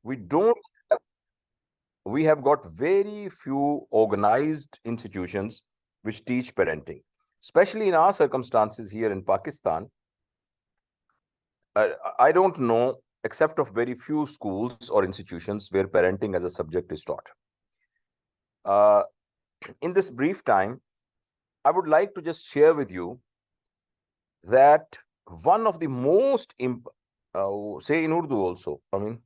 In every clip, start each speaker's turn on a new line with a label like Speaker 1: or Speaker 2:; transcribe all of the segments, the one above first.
Speaker 1: We don't, we have got very few organized institutions which teach parenting, especially in our circumstances here in Pakistan. I don't know, except of very few schools or institutions where parenting as a subject is taught. Uh, in this brief time, I would like to just share with you that one of the most, say in Urdu also, I mean,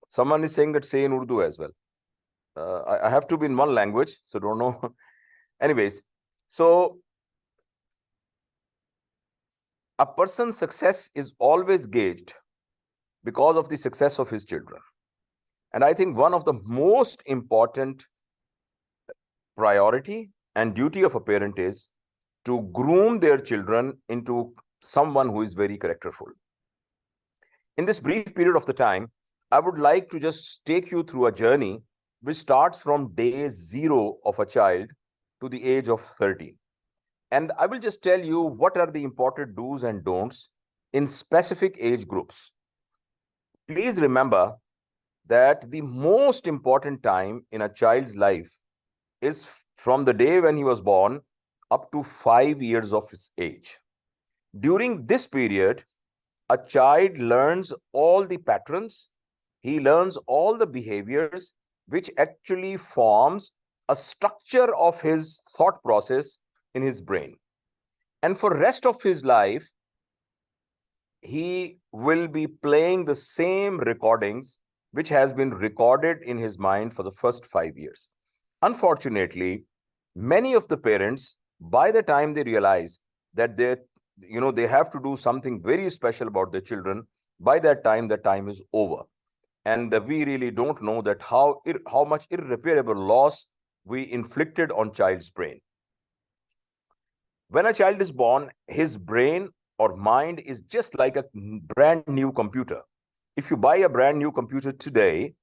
Speaker 1: someone is saying that say in Urdu as well. I have to be in one language, so don't know. Anyways, so a person's success is always gauged because of the success of his children. And I think one of the most important priority and duty of a parent is to groom their children into someone who is very characterful. In this brief period of the time, I would like to just take you through a journey which starts from day 0 of a child to the age of 13. And I will just tell you what are the important do's and don'ts in specific age groups. Please remember that the most important time in a child's life is from the day when he was born up to 5 years of his age. During this period, a child learns all the patterns, he learns all the behaviors which actually forms a structure of his thought process in his brain. And for rest of his life, he will be playing the same recordings which has been recorded in his mind for the first 5 years. Unfortunately, many of the parents, by the time they realize that they have to do something very special about their children, by that time the time is over, and we really don't know that how much irreparable loss we inflicted on child's brain. When a child is born, his brain or mind is just like a brand new computer. If you buy a brand new computer today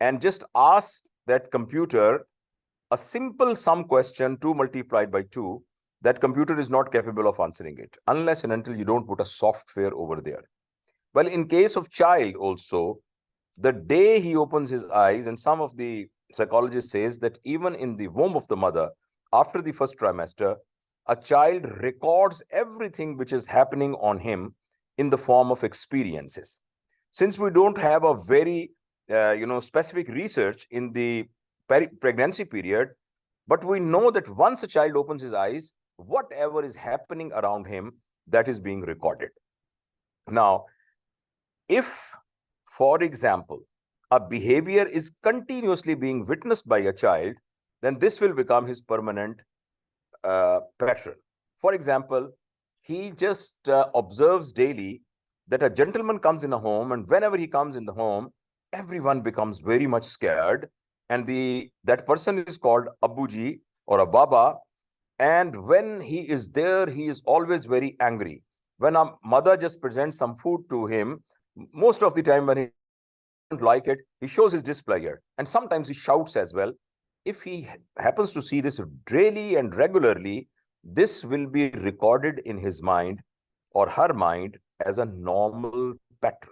Speaker 1: and just ask that computer a simple sum question, 2 multiplied by 2, that computer is not capable of answering it unless and until you don't put a software over there. Well, in case of child also, the day he opens his eyes, and some of the psychologists says that even in the womb of the mother, after the first trimester, a child records everything which is happening on him in the form of experiences. Since we don't have a very specific research in the pregnancy period, but we know that once a child opens his eyes, whatever is happening around him, that is being recorded. Now, if, for example, a behavior is continuously being witnessed by a child, then this will become his permanent pattern. For example, he just observes daily that a gentleman comes in a home, and whenever he comes in the home, everyone becomes very much scared, and that person is called Abuji or a Baba. And when he is there, he is always very angry. When a mother just presents some food to him, most of the time when he doesn't like it, he shows his displeasure, and sometimes he shouts as well. If he happens to see this daily and regularly, this will be recorded in his mind or her mind as a normal pattern.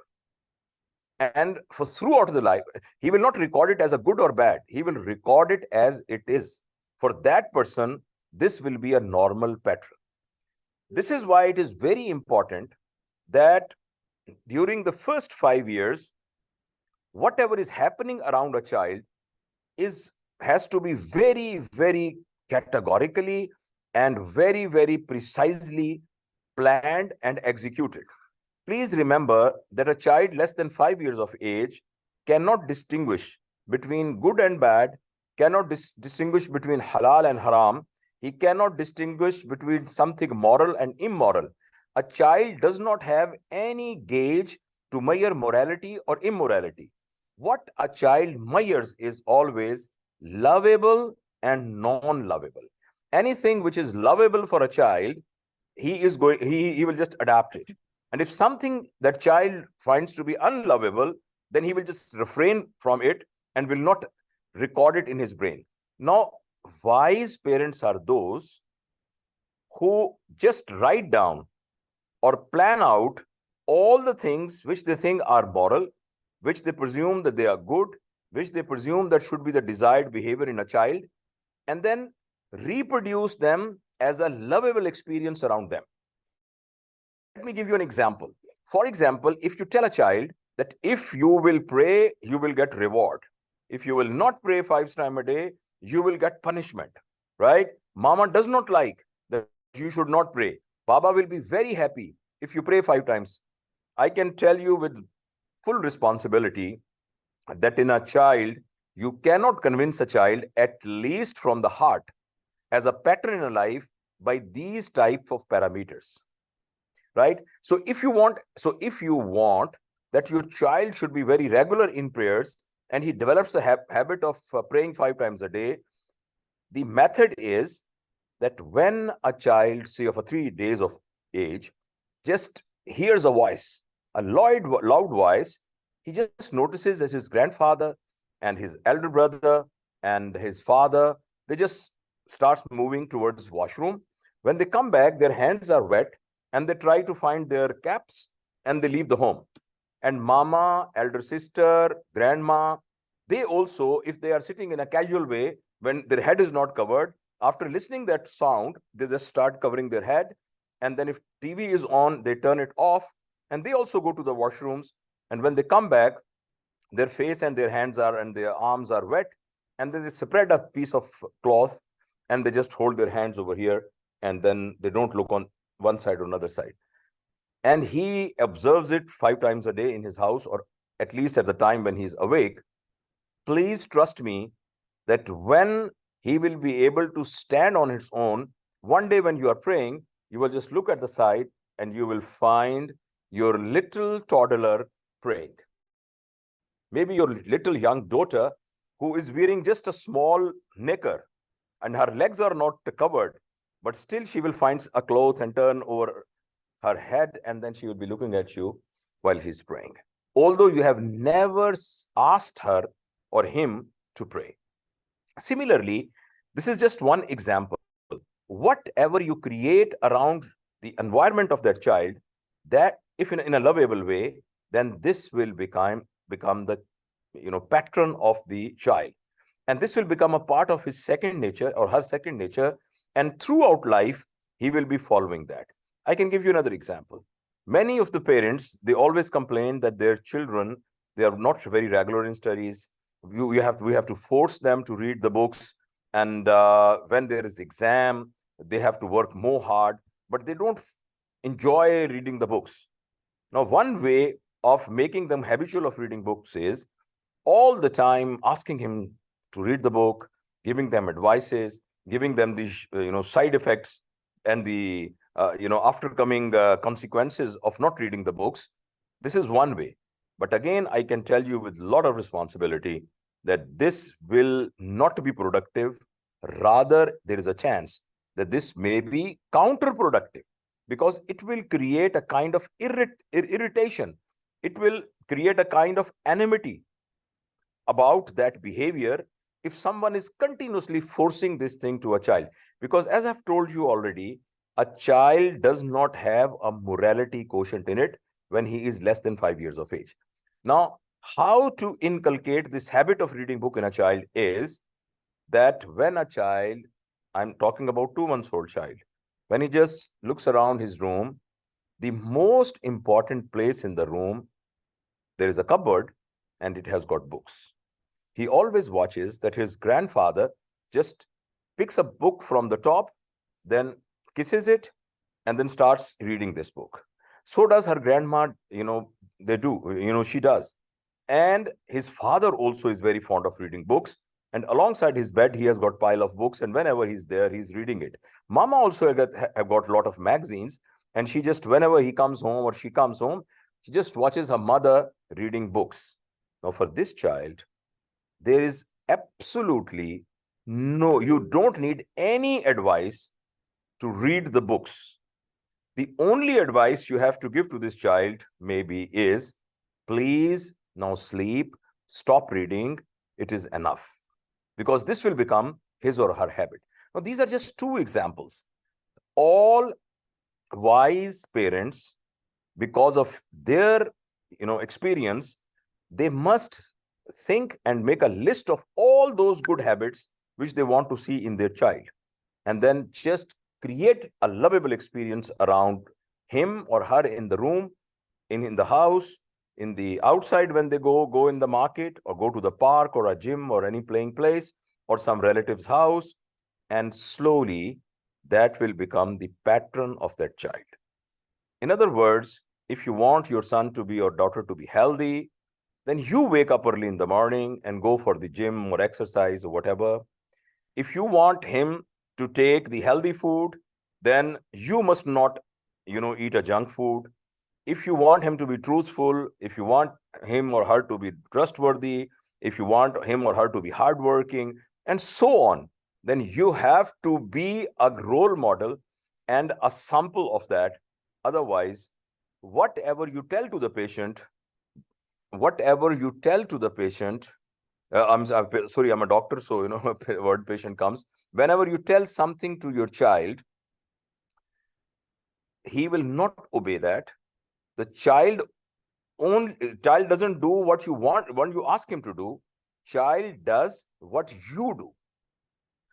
Speaker 1: And for throughout the life, he will not record it as a good or bad. He will record it as it is. For that person, this will be a normal pattern. This is why it is very important that during the first 5 years, whatever is happening around a child has to be very, very categorically and very, very precisely planned and executed. Please remember that a child less than 5 years of age cannot distinguish between good and bad, cannot distinguish between halal and haram. He cannot distinguish between something moral and immoral. A child does not have any gauge to measure morality or immorality. What a child measures is always lovable and non-lovable. Anything which is lovable for a child, he will just adapt it. And if something that child finds to be unlovable, then he will just refrain from it and will not record it in his brain. Now, wise parents are those who just write down or plan out all the things which they think are moral, which they presume that they are good, which they presume that should be the desired behavior in a child, and then reproduce them as a lovable experience around them. Let me give you an example. For example, if you tell a child that if you will pray, you will get reward. If you will not pray 5 times a day, you will get punishment, right? Mama does not like that you should not pray. Baba will be very happy if you pray 5 times. I can tell you with full responsibility that in a child, you cannot convince a child, at least from the heart, as a pattern in a life by these type of parameters, right? So if you want that your child should be very regular in prayers and he develops a habit of praying 5 times a day, the method is that when a child, say of a 3 days of age, just hears a voice, a loud voice, he just notices as his grandfather and his elder brother and his father, they just starts moving towards washroom. When they come back, their hands are wet and they try to find their caps and they leave the home. And mama, elder sister, grandma, they also, if they are sitting in a casual way, when their head is not covered, after listening that sound, they just start covering their head. And then if TV is on, they turn it off and they also go to the washrooms. And when they come back, their face and their hands are and their arms are wet. And then they spread a piece of cloth and they just hold their hands over here. And then they don't look on one side or another side. And he observes it 5 times a day in his house, or at least at the time when he's awake. Please trust me that when he will be able to stand on his own, one day when you are praying, you will just look at the side and you will find your little toddler praying. Maybe your little young daughter who is wearing just a small knicker and her legs are not covered, but still she will find a cloth and turn over her head and then she will be looking at you while she's praying, although you have never asked her or him to pray. Similarly, this is just one example. Whatever you create around the environment of that child, that if in a lovable way, then this will become the pattern of the child. And this will become a part of his second nature or her second nature. And throughout life, he will be following that. I can give you another example. Many of the parents, they always complain that their children, they are not very regular in studies. We have to force them to read the books. And when there is exam, they have to work more hard, but they don't enjoy reading the books. Now, one way of making them habitual of reading books is all the time asking him to read the book, giving them advices, giving them these side effects and the after coming consequences of not reading the books. This is one way. But again, I can tell you with a lot of responsibility that this will not be productive. Rather, there is a chance that this may be counterproductive because it will create a kind of irritation. It will create a kind of enmity about that behavior if someone is continuously forcing this thing to a child. Because as I've told you already, a child does not have a morality quotient in it when he is less than 5 years of age. Now, how to inculcate this habit of reading book in a child is that when a child, I'm talking about 2 months old child, when he just looks around his room, the most important place in the room, there is a cupboard and it has got books. He always watches that his grandfather just picks a book from the top, then kisses it, and then starts reading this book. So does her grandma, she does. And his father also is very fond of reading books. And alongside his bed, he has got pile of books. And whenever he's there, he's reading it. Mama also have got a lot of magazines. And she just, whenever he comes home or she comes home, she just watches her mother reading books. Now, for this child, there is absolutely no, you don't need any advice to read the books. The only advice you have to give to this child maybe is, please now sleep, stop reading, it is enough. Because this will become his or her habit. Now, these are just 2 examples. All wise parents, because of their experience, they must think and make a list of all those good habits which they want to see in their child, and then just create a lovable experience around him or her in the room, in the house, in the outside when they go in the market, or go to the park or a gym or any playing place or some relative's house. And slowly that will become the pattern of that child. In other words, if you want your son to be or daughter to be healthy, then you wake up early in the morning and go for the gym or exercise or whatever. If you want him to take the healthy food, then you must not, eat a junk food. If you want him to be truthful, if you want him or her to be trustworthy, if you want him or her to be hardworking, and so on, then you have to be a role model and a sample of that. Otherwise, whatever you tell to the patient, whatever you tell to the patient, I'm sorry, I'm a doctor, so word patient comes. Whenever you tell something to your child, he will not obey that. The child doesn't do what you want when you ask him to do. Child does what you do.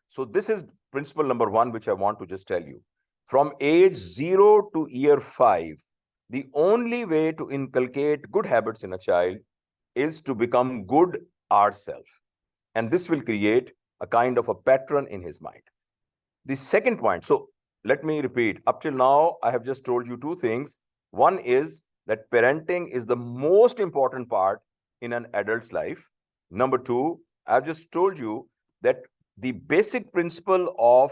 Speaker 1: So this is principle number one, which I want to just tell you. From age 0 to year 5, the only way to inculcate good habits in a child is to become good ourselves. And this will create a kind of a pattern in his mind. The second point, so let me repeat, up till now, I have just told you two things. One is that parenting is the most important part in an adult's life. Number two, I've just told you that the basic principle of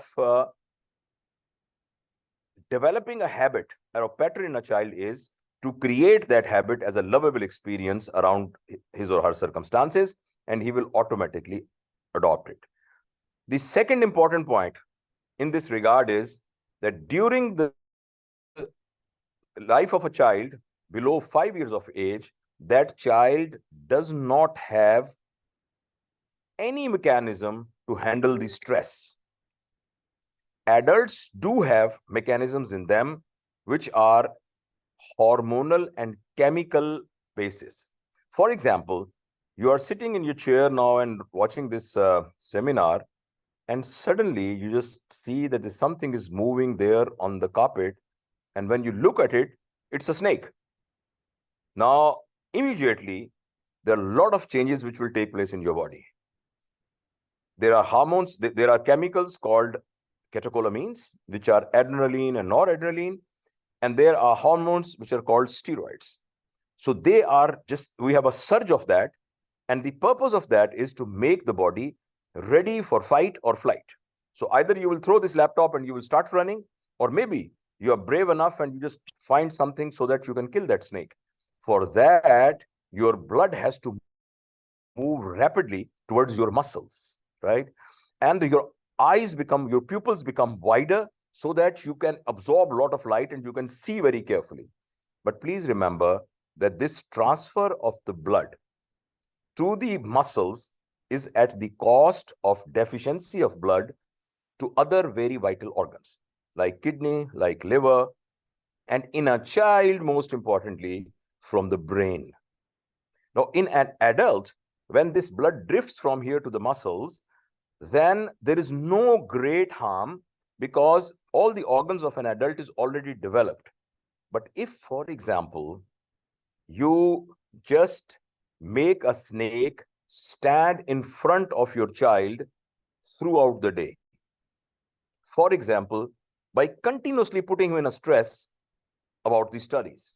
Speaker 1: developing a habit or a pattern in a child is to create that habit as a lovable experience around his or her circumstances, and he will automatically adopt it. The second important point in this regard is that during the life of a child below 5 years of age, that child does not have any mechanism to handle the stress. Adults do have mechanisms in them which are hormonal and chemical basis. For example, you are sitting in your chair now and watching this seminar, and suddenly you just see that something is moving there on the carpet, and when you look at it, it's a snake. Now, immediately, there are a lot of changes which will take place in your body. There are hormones, there are chemicals called catecholamines, which are adrenaline and noradrenaline, and there are hormones which are called steroids. So they are just, we have a surge of that, and the purpose of that is to make the body ready for fight or flight. So either you will throw this laptop and you will start running, or maybe you are brave enough and you just find something so that you can kill that snake. For that, your blood has to move rapidly towards your muscles, right? And your your pupils become wider so that you can absorb a lot of light and you can see very carefully. But please remember that this transfer of the blood to the muscles is at the cost of deficiency of blood to other very vital organs, like kidney, like liver, and in a child, most importantly, from the brain. Now, in an adult, when this blood drifts from here to the muscles, then there is no great harm because all the organs of an adult is already developed. But if, for example, you just make a snake stand in front of your child throughout the day, for example, by continuously putting him in a stress about the studies,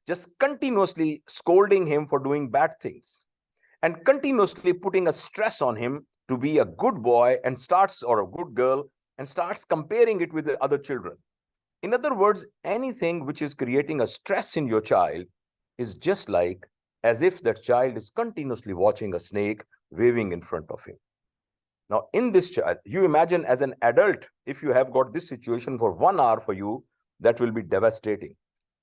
Speaker 1: just continuously scolding him for doing bad things, and continuously putting a stress on him to be a good boy and or a good girl, and starts comparing it with the other children. In other words, anything which is creating a stress in your child is just like as if that child is continuously watching a snake waving in front of him. Now, in this child, you imagine as an adult, if you have got this situation for 1 hour for you, that will be devastating.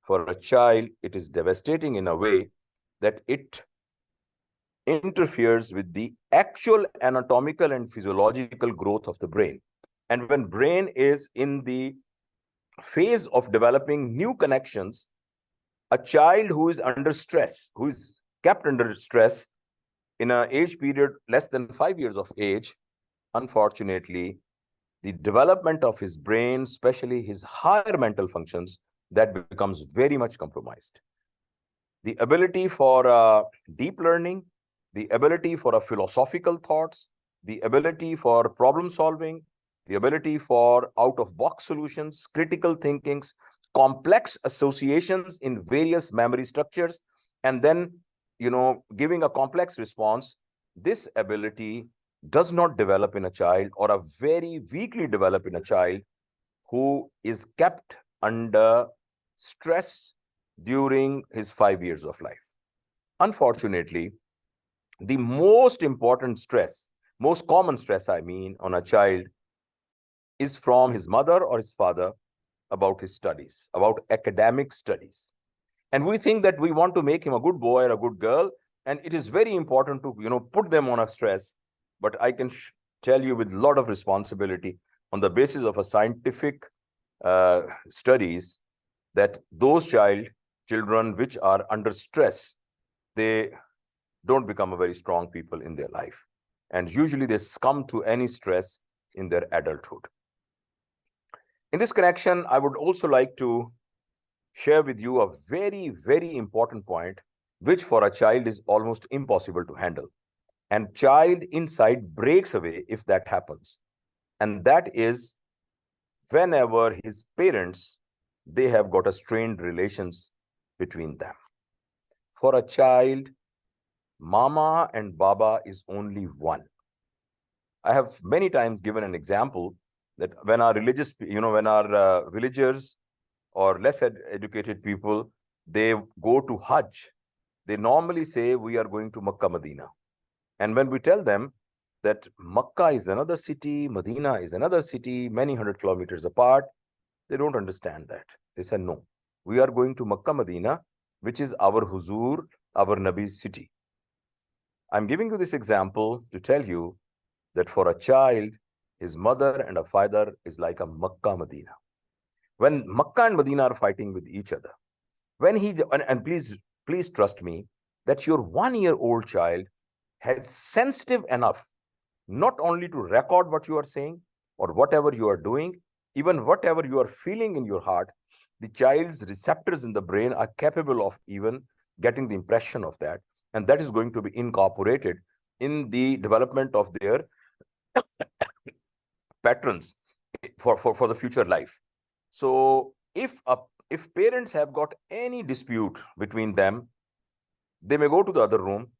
Speaker 1: For a child, it is devastating in a way that it interferes with the actual anatomical and physiological growth of the brain. And when brain is in the phase of developing new connections, a child who is under stress, who is kept under stress in an age period less than 5 years of age, unfortunately, the development of his brain, especially his higher mental functions, that becomes very much compromised. The ability for deep learning, the ability for a philosophical thoughts, the ability for problem solving, the ability for out-of-box solutions, critical thinkings, complex associations in various memory structures, and then, giving a complex response. This ability does not develop in a child, or a very weakly develop in a child who is kept under stress during his 5 years of life. Unfortunately, the most important stress, most common stress, I mean, on a child is from his mother or his father about his studies, about academic studies. And we think that we want to make him a good boy or a good girl, and it is very important to, put them on a stress. But I can tell you with a lot of responsibility, on the basis of a scientific studies, that those children which are under stress, they don't become a very strong people in their life. And usually they succumb to any stress in their adulthood. In this connection, I would also like to share with you a very, very important point, which for a child is almost impossible to handle. And child inside breaks away if that happens. And that is whenever his parents, they have got a strained relations between them. For a child, mama and baba is only one. I have many times given an example that when our religious, when our villagers or less educated people, they go to Hajj, they normally say, we are going to Makkah, Medina. And when we tell them that Makkah is another city, Medina is another city, many 100 kilometers apart, they don't understand that. They say, no, we are going to Makkah, Medina, which is our Huzur, our Nabi's city. I'm giving you this example to tell you that for a child, his mother and a father is like a Makkah, Medina. When Makkah and Medina are fighting with each other, when and please trust me, that your 1-year-old child has sensitive enough not only to record what you are saying or whatever you are doing, even whatever you are feeling in your heart, the child's receptors in the brain are capable of even getting the impression of that. And that is going to be incorporated in the development of their patterns for the future life. So if parents have got any dispute between them, they may go to the other room,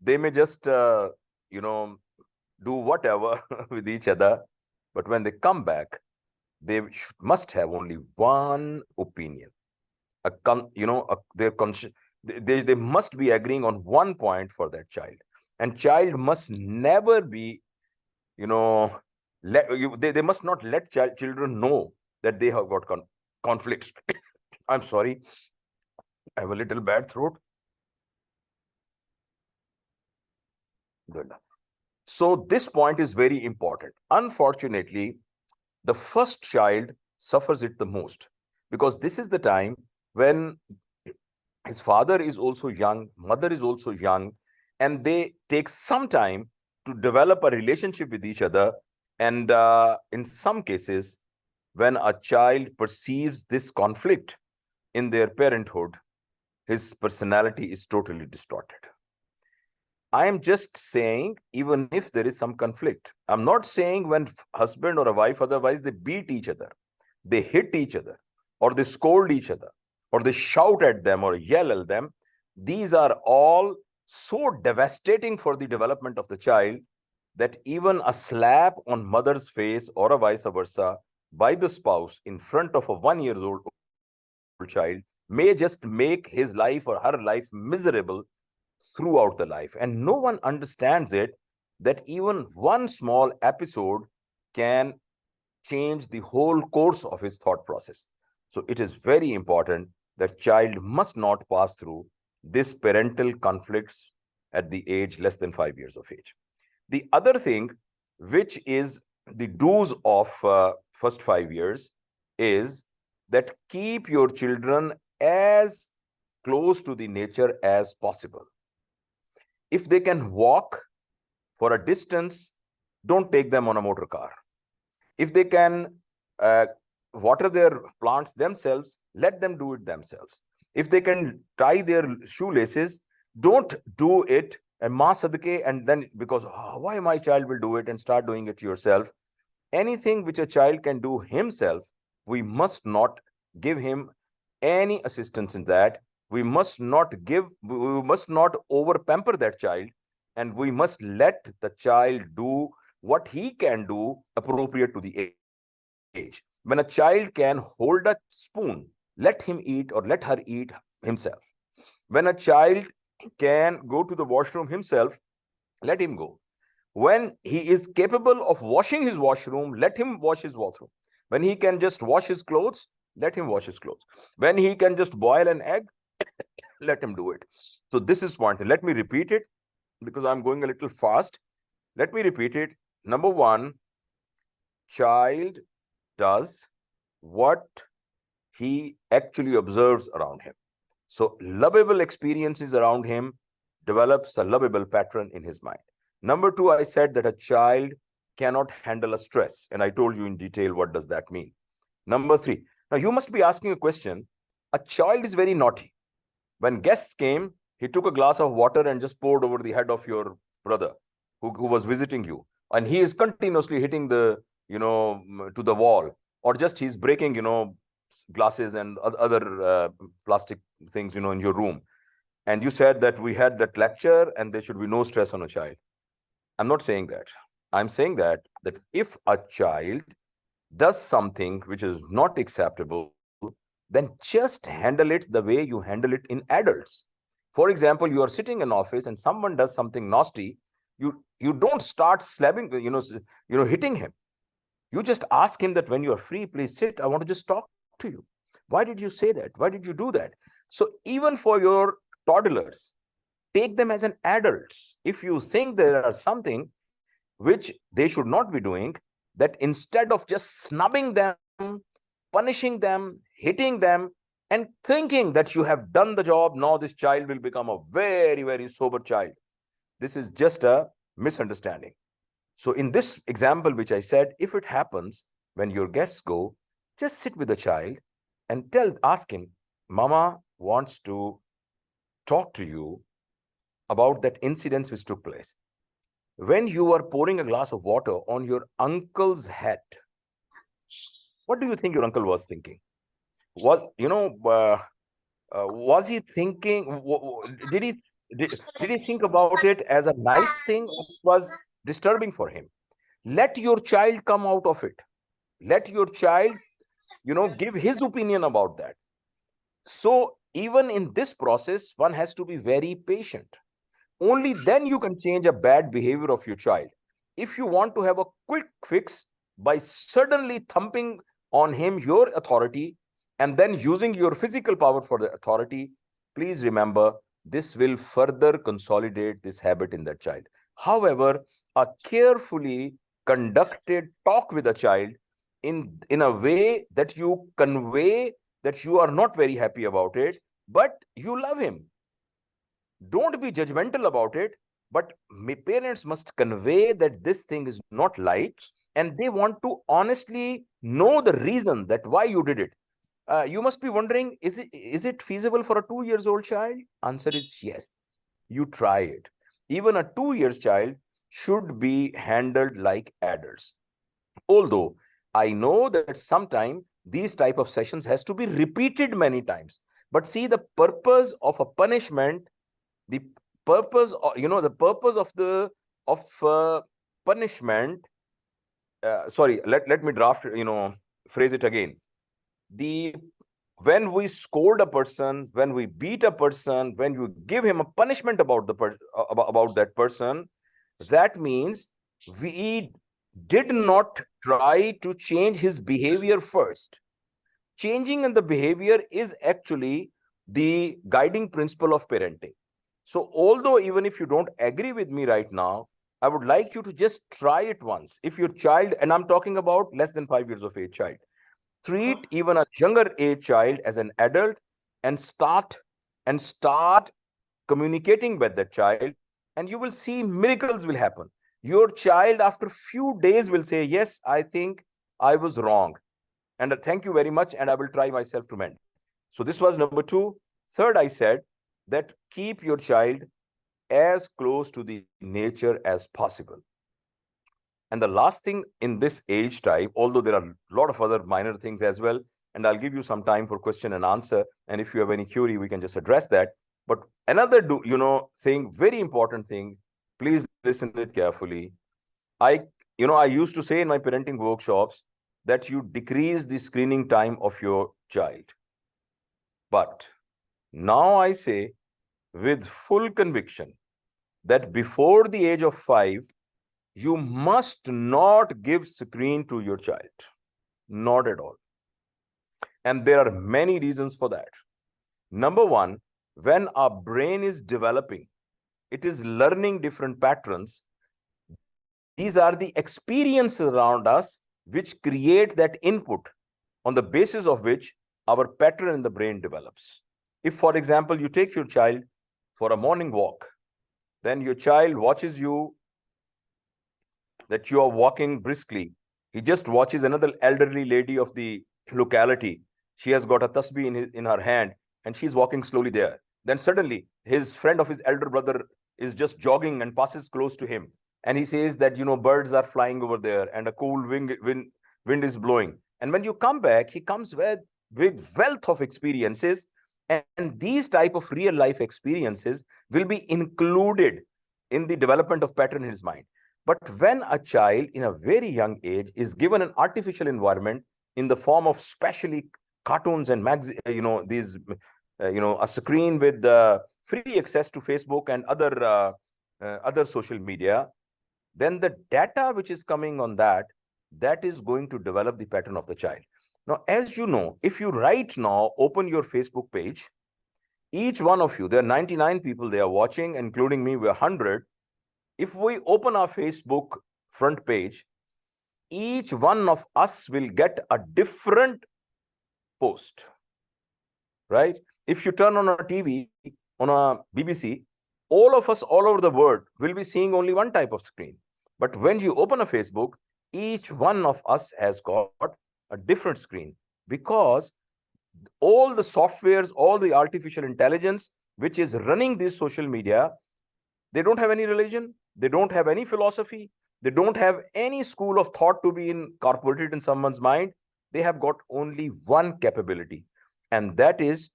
Speaker 1: they may just do whatever with each other, but when they come back, they must have only one opinion. They must be agreeing on one point for that child, and child must never be, they must not let children know that they have got conflicts. I'm sorry, I have a little bad throat. Good. So this point is very important. Unfortunately, the first child suffers it the most, because this is the time when his father is also young, mother is also young, and they take some time to develop a relationship with each other. And in some cases, when a child perceives this conflict in their parenthood, his personality is totally distorted. I am just saying, even if there is some conflict, I'm not saying when husband or a wife, otherwise they beat each other, they hit each other, or they scold each other, or they shout at them or yell at them. These are all so devastating for the development of the child that even a slap on mother's face or a vice versa by the spouse in front of a 1-year-old child may just make his life or her life miserable throughout the life. And no one understands it, that even one small episode can change the whole course of his thought process. So it is very important that child must not pass through this parental conflicts at the age less than 5 years of age. The other thing, which is the do's of first 5 years, is that keep your children as close to the nature as possible. If they can walk for a distance, don't take them on a motor car. If they can water their plants themselves, let them do it themselves. If they can tie their shoelaces, don't do it and ma sadke, and then because why my child will do it, and start doing it yourself. Anything which a child can do himself, we must not give him any assistance in that. We must not over pamper that child, and we must let the child do what he can do appropriate to the age. When a child can hold a spoon, let him eat or let her eat himself. When a child can go to the washroom himself, let him go. When he is capable of washing his washroom, let him wash his washroom. When he can just wash his clothes, let him wash his clothes. When he can just boil an egg, let him do it. So this is one thing. Let me repeat it because I'm going a little fast. Let me repeat it. Number one, child does what he actually observes around him. So lovable experiences around him develops a lovable pattern in his mind. Number two, I said that a child cannot handle a stress. And I told you in detail what does that mean. Number three, now you must be asking a question. A child is very naughty. When guests came, he took a glass of water and just poured over the head of your brother who was visiting you. And he is continuously hitting the, to the wall, or just he's breaking, glasses and other plastic things, in your room. And you said that we had that lecture and there should be no stress on a child. I'm not saying that. I'm saying that if a child does something which is not acceptable, then just handle it the way you handle it in adults. For example, you are sitting in office and someone does something nasty. You don't start slapping, hitting him. You just ask him that when you are free, please sit. I want to just talk to you. Why did you say that? Why did you do that? So even for your toddlers, take them as an adults. If you think there are something which they should not be doing, that instead of just snubbing them, punishing them, hitting them, and thinking that you have done the job, now this child will become a very, very sober child. This is just a misunderstanding. So in this example, which I said, if it happens when your guests go, just sit with the child and ask him, Mama wants to talk to you about that incident which took place. When you were pouring a glass of water on your uncle's head, what do you think your uncle was thinking? Was he thinking? Did he did he think about it as a nice thing, or it was disturbing for him? Let your child come out of it. Let your child, give his opinion about that. So even in this process, one has to be very patient. Only then you can change a bad behavior of your child. If you want to have a quick fix by suddenly thumping on him your authority and then using your physical power for the authority, please remember this will further consolidate this habit in that child. However, a carefully conducted talk with a child in a way that you convey that you are not very happy about it, but you love him. Don't be judgmental about it, but parents must convey that this thing is not light, and they want to honestly know the reason that why you did it. You must be wondering, is it feasible for a 2 years old child? Answer is yes. You try it. Even a 2 years child should be handled like adults. Although I know that sometimes these type of sessions has to be repeated many times. But see, the purpose of a punishment, the purpose of, the purpose of the punishment, sorry, let me phrase it again. The When we scold a person, when we beat a person, when you give him a punishment about about that person, that means we did not try to change his behavior first. Changing in the behavior is actually the guiding principle of parenting. So although even if you don't agree with me right now, I would like you to just try it once. If your child, and I'm talking about less than 5 years of age child, treat even a younger age child as an adult and start communicating with that child and you will see miracles will happen. Your child after few days will say, yes, I think I was wrong, and thank you very much, and I will try myself to mend. So this was number 2. Third, I said that keep your child as close to the nature as possible. And the last thing in this age type, although there are a lot of other minor things as well, and I'll give you some time for question and answer, and if you have any query, we can just address that. But another thing, very important thing, please listen it carefully. I used to say in my parenting workshops that you decrease the screening time of your child. But now I say with full conviction that before the age of 5, you must not give screen to your child. Not at all. And there are many reasons for that. Number 1, when our brain is developing, it is learning different patterns. These are the experiences around us which create that input on the basis of which our pattern in the brain develops. If, for example, you take your child for a morning walk, then your child watches you that you are walking briskly. He just watches another elderly lady of the locality. She has got a tasbih in her hand, and she's walking slowly there. Then suddenly, his friend of his elder brother is just jogging and passes close to him. And he says that, birds are flying over there and a cool wind is blowing. And when you come back, he comes with wealth of experiences. And these type of real life experiences will be included in the development of pattern in his mind. But when a child in a very young age is given an artificial environment in the form of specially cartoons and a screen with free access to Facebook and other social media, then the data which is coming on that is going to develop the pattern of the child. Now, as you know, if you right now open your Facebook page, each one of you, there are 99 people they are watching, including me, we're 100. If we open our Facebook front page, each one of us will get a different post, right? If you turn on a TV, on a BBC, all of us all over the world will be seeing only one type of screen. But when you open a Facebook, each one of us has got a different screen, because all the softwares, all the artificial intelligence which is running this social media, they don't have any religion, they don't have any philosophy, they don't have any school of thought to be incorporated in someone's mind. They have got only one capability, and that is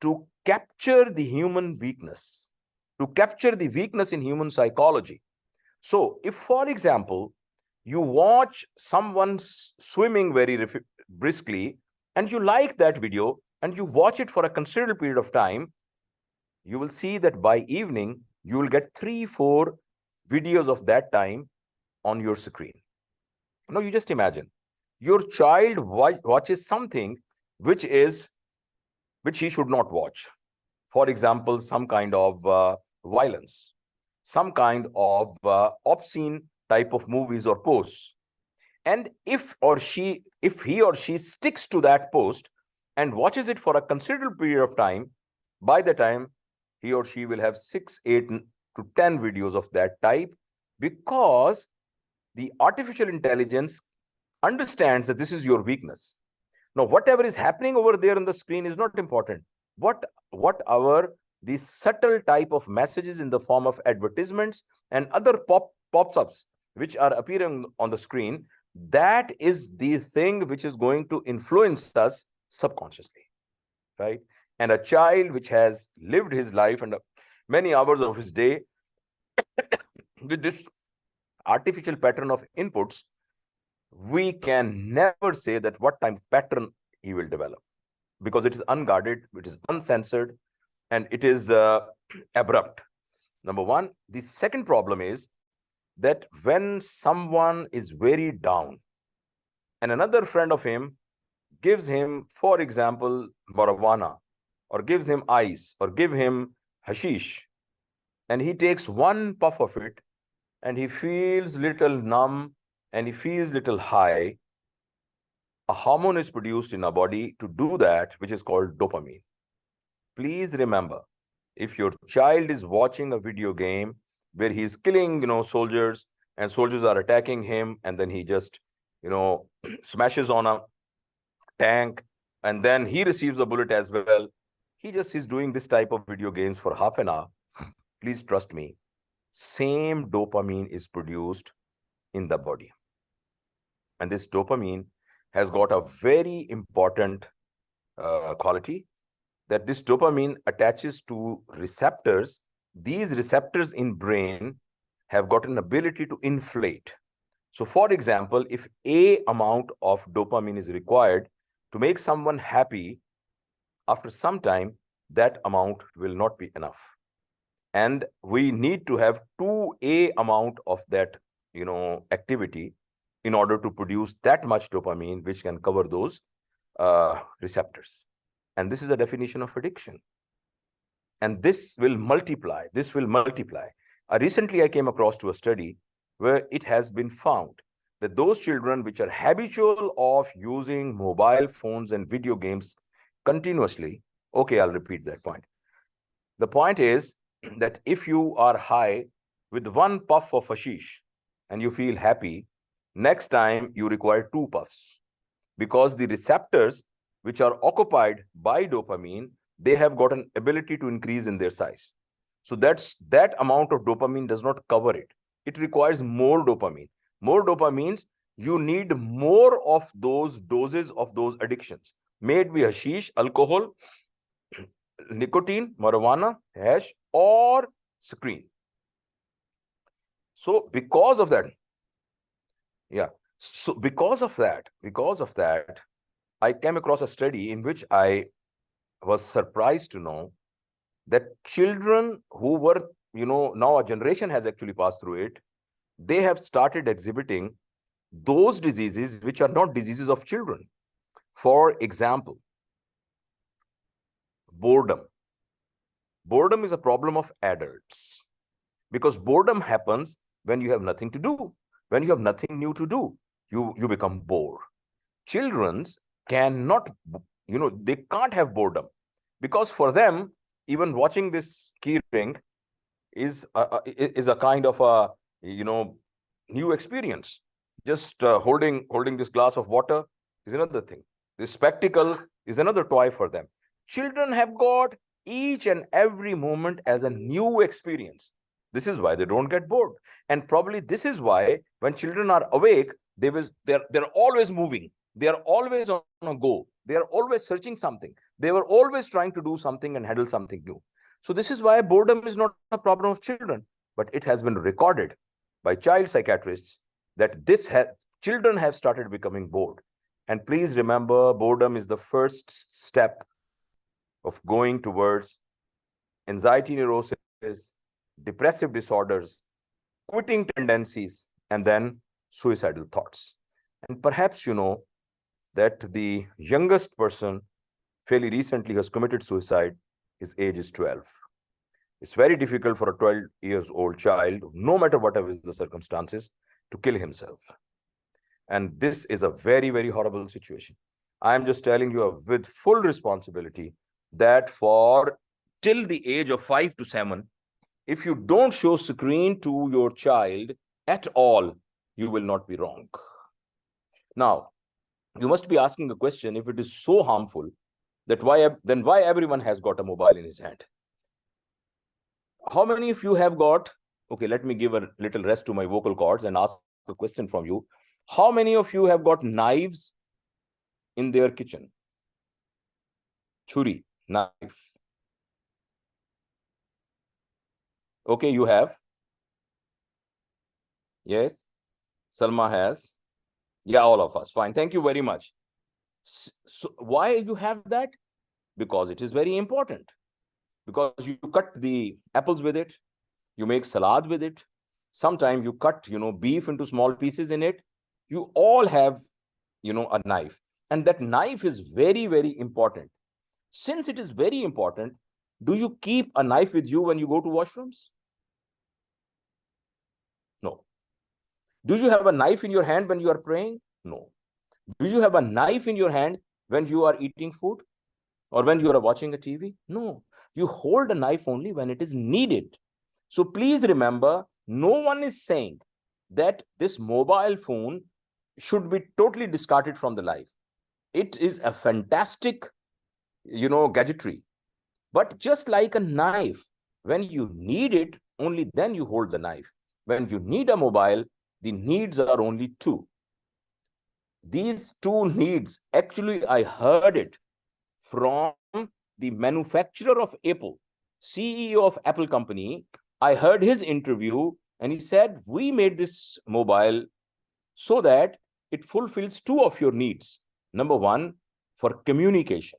Speaker 1: to capture the human weakness, to capture the weakness in human psychology. So if, for example, you watch someone swimming very briskly and you like that video and you watch it for a considerable period of time, you will see that by evening, you will get 3-4 videos of that time on your screen. Now, you just imagine your child watches something which he should not watch. For example, some kind of violence, some kind of obscene type of movies or posts. And if he or she sticks to that post and watches it for a considerable period of time, by the time he or she will have 6, 8 to 10 videos of that type, because the artificial intelligence understands that this is your weakness. Now, whatever is happening over there on the screen is not important. The subtle type of messages in the form of advertisements and other pop-ups which are appearing on the screen, that is the thing which is going to influence us subconsciously, right? And a child which has lived his life and many hours of his day with this artificial pattern of inputs, we can never say that what type of pattern he will develop, because it is unguarded, it is uncensored, and it is abrupt. Number one. The second problem is that when someone is very down and another friend of him gives him, for example, marijuana, or gives him ice, or give him hashish, and he takes one puff of it and he feels little numb and he feels little high, a hormone is produced in our body to do that, which is called dopamine. Please remember, if your child is watching a video game where he's killing, soldiers, and soldiers are attacking him, and then he just, smashes on a tank, and then he receives a bullet as well. He just is doing this type of video games for half an hour. Please trust me, same dopamine is produced in the body. And this dopamine has got a very important quality, that this dopamine attaches to receptors. These receptors in brain have got an ability to inflate. So for example, if a amount of dopamine is required to make someone happy, after some time, that amount will not be enough. And we need to have 2A amount of that, activity in order to produce that much dopamine, which can cover those receptors. And this is a definition of addiction. And this will multiply. This will multiply. Recently, I came across to a study where it has been found that those children which are habitual of using mobile phones and video games continuously, okay, I'll repeat that point. The point is that if you are high with one puff of hashish and you feel happy, next time you require 2 puffs, because the receptors which are occupied by dopamine, they have got an ability to increase in their size. So that amount of dopamine does not cover it. It requires more dopamine. More dopamines, you need more of those doses of those addictions. May it be hashish, alcohol, nicotine, marijuana, hash, or screen. So because of that, because of that, I came across a study in which I was surprised to know that children who were, now a generation has actually passed through it, they have started exhibiting those diseases which are not diseases of children. For example, boredom. Boredom is a problem of adults, because boredom happens when you have nothing to do. When you have nothing new to do, you become bored. Children's cannot, they can't have boredom, because for them, even watching this key ring is a kind of a, new experience. Just holding this glass of water is another thing. This spectacle is another toy for them. Children have got each and every moment as a new experience. This is why they don't get bored. And probably this is why when children are awake, they're always moving. They are always on a go. They are always searching something. They were always trying to do something and handle something new. So this is why boredom is not a problem of children, but it has been recorded by child psychiatrists that children have started becoming bored. And please remember, boredom is the first step of going towards anxiety neurosis, depressive disorders, quitting tendencies, and then suicidal thoughts. And perhaps you know that the youngest person fairly recently has committed suicide. His age is 12. It's very difficult for a 12 years old child, no matter whatever is the circumstances, to kill himself. And this is a very, very horrible situation. I'm just telling you with full responsibility that for till the age of 5 to 7, if you don't show screen to your child at all, you will not be wrong. Now, you must be asking a question, if it is so harmful, that why everyone has got a mobile in his hand? How many of you have got, okay, let me give a little rest to my vocal cords and ask a question from you. How many of you have got knives in their kitchen? Churi, knife. Okay, you have. Yes, Salma has. Yeah, all of us. Fine. Thank you very much. So why you have that? Because it is very important. Because you cut the apples with it, you make salad with it. Sometimes you cut, beef into small pieces in it. You all have, a knife. And that knife is very, very important. Since it is very important, do you keep a knife with you when you go to washrooms? No. Do you have a knife in your hand when you are praying? No. Do you have a knife in your hand when you are eating food or when you are watching a TV? No. You hold a knife only when it is needed. So please remember, no one is saying that this mobile phone should be totally discarded from the life. It is a fantastic, gadgetry. But just like a knife, when you need it, only then you hold the knife. When you need a mobile, the needs are only two. These two needs, actually, I heard it from the manufacturer of Apple, CEO of Apple company. I heard his interview, and he said, we made this mobile so that it fulfills two of your needs. Number one, for communication.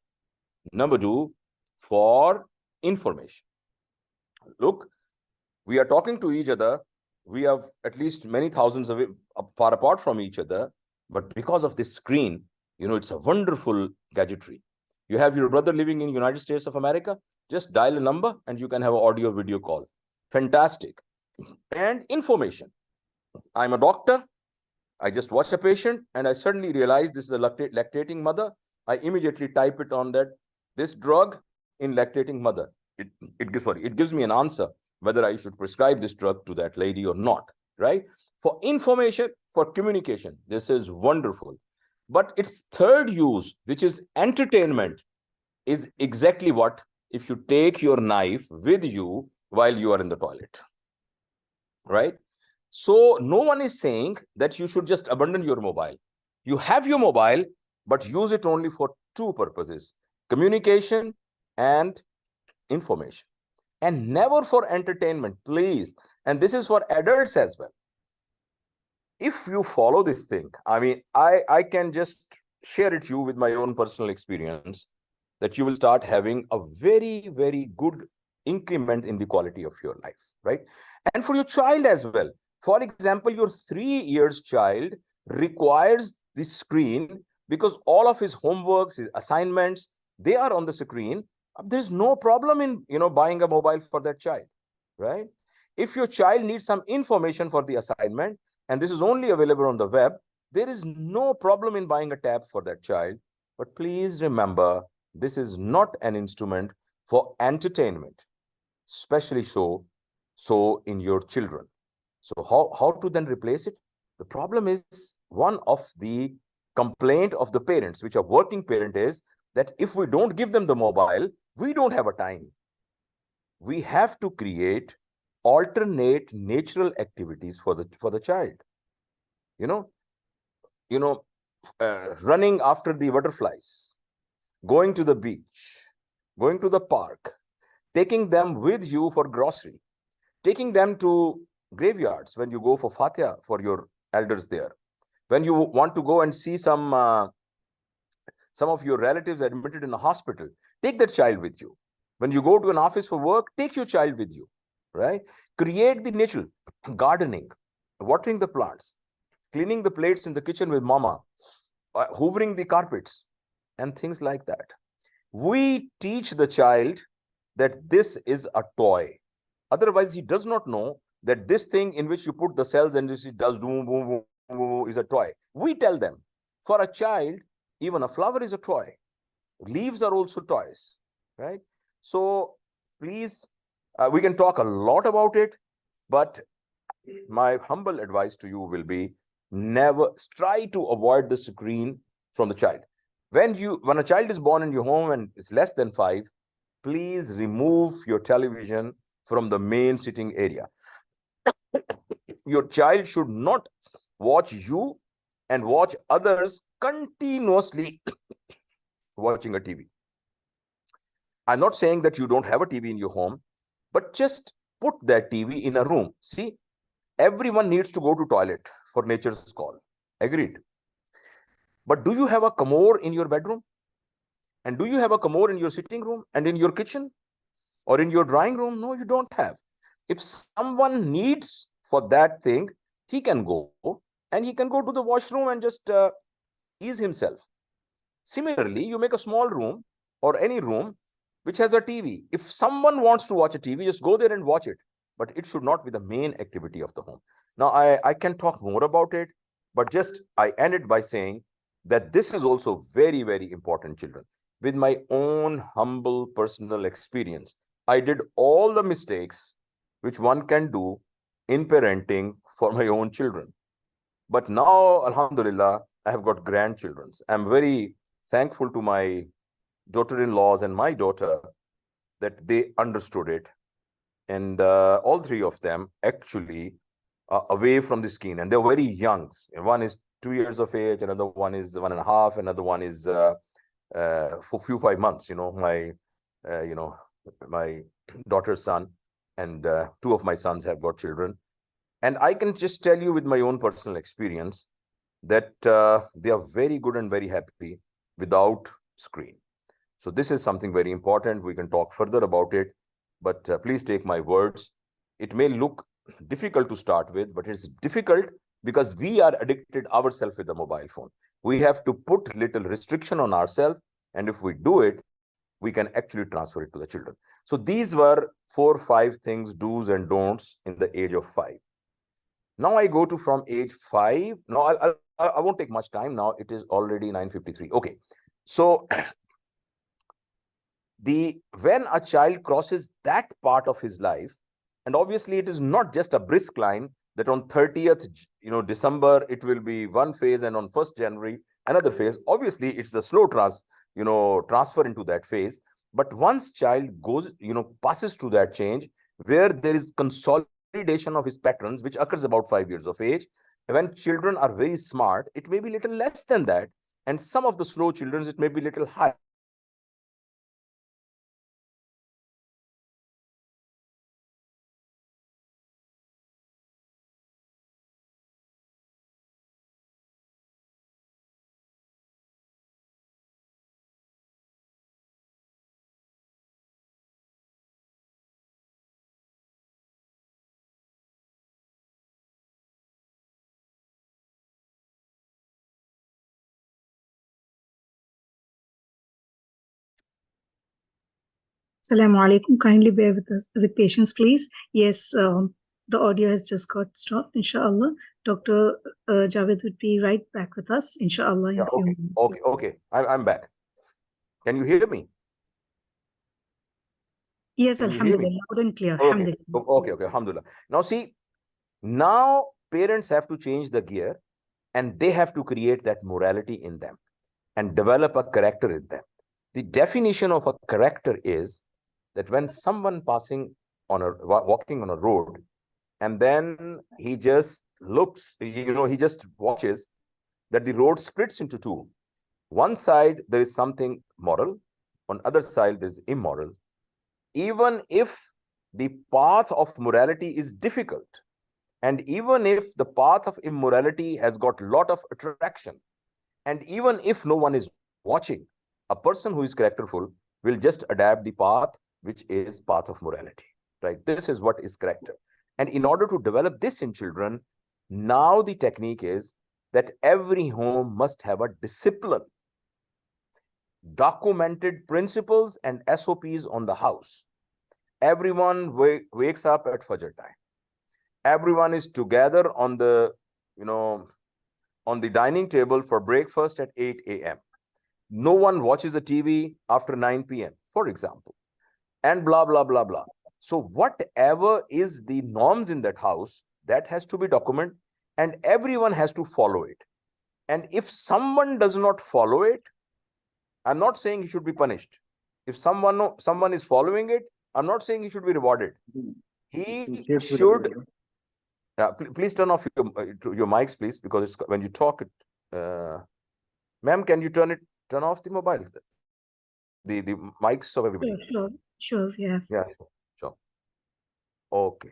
Speaker 1: Number two, for information. Look, we are talking to each other. We have at least many thousands of far apart from each other. But because of this screen, it's a wonderful gadgetry. You have your brother living in the United States of America, just dial a number and you can have an audio video call. Fantastic. And information. I'm a doctor. I just watched a patient and I suddenly realized this is a lactating mother. I immediately type it on that, this drug in lactating mother. It gives me an answer whether I should prescribe this drug to that lady or not, right? For information, for communication, this is wonderful. But its third use, which is entertainment, is exactly what if you take your knife with you while you are in the toilet, right? So no one is saying that you should just abandon your mobile. You have your mobile, but use it only for two purposes: communication and information, and never for entertainment, please. And this is for adults as well. If you follow this thing, I can just share it you with my own personal experience, that you will start having a very, very good increment in the quality of your life, right? And for your child as well. For example, your 3 years child requires the screen because all of his homeworks, his assignments, they are on the screen. There's no problem in buying a mobile for that child, right? If your child needs some information for the assignment and this is only available on the web, there is no problem in buying a tab for that child. But please remember, this is not an instrument for entertainment, especially so in your children. So how to then replace it? The problem is, one of the complaint of the parents, which are working parent, is that if we don't give them the mobile, we don't have a time. We have to create alternate natural activities for the child. Running after the butterflies, going to the beach, going to the park, taking them with you for grocery, taking them to graveyards when you go for Fatiha for your elders there. When you want to go and see some of your relatives admitted in a hospital, take that child with you. When you go to an office for work, take your child with you, right? Create the natural gardening, watering the plants, cleaning the plates in the kitchen with mama, hoovering the carpets, and things like that. We teach the child that this is a toy. Otherwise, he does not know that this thing in which you put the cells and it does boom, boom, boom, boom, is a toy. We tell them, for a child, even a flower is a toy. Leaves are also toys, right? So please, we can talk a lot about it, but my humble advice to you will be, never try to avoid the screen from the child. When a child is born in your home and is less than 5, please remove your television from the main sitting area. Your child should not watch you and watch others continuously watching a TV. I'm not saying that you don't have a TV in your home, but just put that TV in a room. See, everyone needs to go to toilet for nature's call. Agreed. But do you have a commode in your bedroom? And do you have a commode in your sitting room and in your kitchen or in your drawing room? No, you don't have. If someone needs for that thing, he can go and he can go to the washroom and just ease himself. Similarly, you make a small room or any room which has a TV. If someone wants to watch a TV, just go there and watch it. But it should not be the main activity of the home. Now, I can talk more about it, but just I ended by saying that this is also very, very important, children. With my own humble personal experience, I did all the mistakes which one can do in parenting for my own children. But now, Alhamdulillah, I have got grandchildren. I'm very thankful to my daughter-in-laws and my daughter that they understood it. And all three of them actually are away from the screen, and they're very young. One is 2 years of age, another one is 1.5, another one is for few 5 months. My daughter's son, and two of my sons have got children. And I can just tell you with my own personal experience that they are very good and very happy without screen. So this is something very important. We can talk further about it, but please take my words. It may look difficult to start with, but it's difficult because we are addicted ourselves with the mobile phone. We have to put little restriction on ourselves, and if we do it, we can actually transfer it to the children. So these were 4-5 things, do's and don'ts in the age of 5. Now I go to from age 5. Now I won't take much time. Now it is already 9:53. Okay, so when a child crosses that part of his life, and obviously it is not just a brisk line that on 30th December it will be one phase, and on 1st January another phase. Obviously it's a slow transfer into that phase. But once child goes passes to that change where there is consolidation of his patterns, which occurs about 5 years of age, when children are very smart, it may be little less than that, and some of the slow children it may be little higher.
Speaker 2: Assalamu alaikum. Kindly bear with us with patience, please. Yes, the audio has just got stopped. Inshallah, Dr. Javed would be right back with us. Inshallah, in a few minutes.
Speaker 1: Okay. I'm back. Can you hear me?
Speaker 2: Yes, alhamdulillah, loud and clear.
Speaker 1: Okay. Alhamdulillah. Now see, now parents have to change the gear, and they have to create that morality in them and develop a character in them. The definition of a character is that when someone walking on a road, and then he just looks, he just watches that the road splits into two. One side there is something moral, on other side there is immoral. Even if the path of morality is difficult, and even if the path of immorality has got a lot of attraction, and even if no one is watching, a person who is characterful will just adapt the path which is path of morality, right? This is what is character. And in order to develop this in children, now the technique is that every home must have a discipline, documented principles and SOPs on the house. Everyone wakes up at Fajr time. Everyone is together on the dining table for breakfast at 8 a.m. No one watches a TV after 9 p.m., for example, and blah, blah, blah, blah. So whatever is the norms in that house, that has to be documented, and everyone has to follow it. And if someone does not follow it, I'm not saying he should be punished. If someone is following it, I'm not saying he should be rewarded. He should. Please turn off your mics, please, because when you talk, ma'am, can you turn off the mobile, the mics of everybody?
Speaker 2: Sure, yeah.
Speaker 1: Yeah, sure. Okay,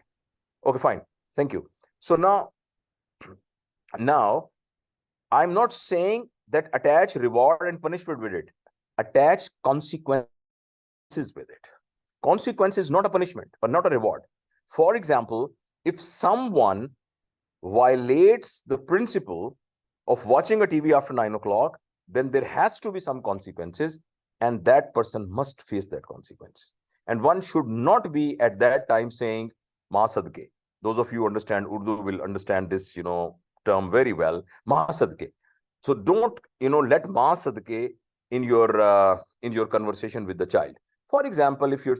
Speaker 1: fine. Thank you. So now, I'm not saying that attach reward and punishment with it. Attach consequences with it. Consequence is not a punishment, but not a reward. For example, if someone violates the principle of watching a TV after 9 o'clock, then there has to be some consequences, and that person must face that consequences. And one should not be at that time saying, Ma sadke. Those of you who understand Urdu will understand this, term very well. Ma sadke. So don't, let Ma sadke in your conversation with the child. For example, if you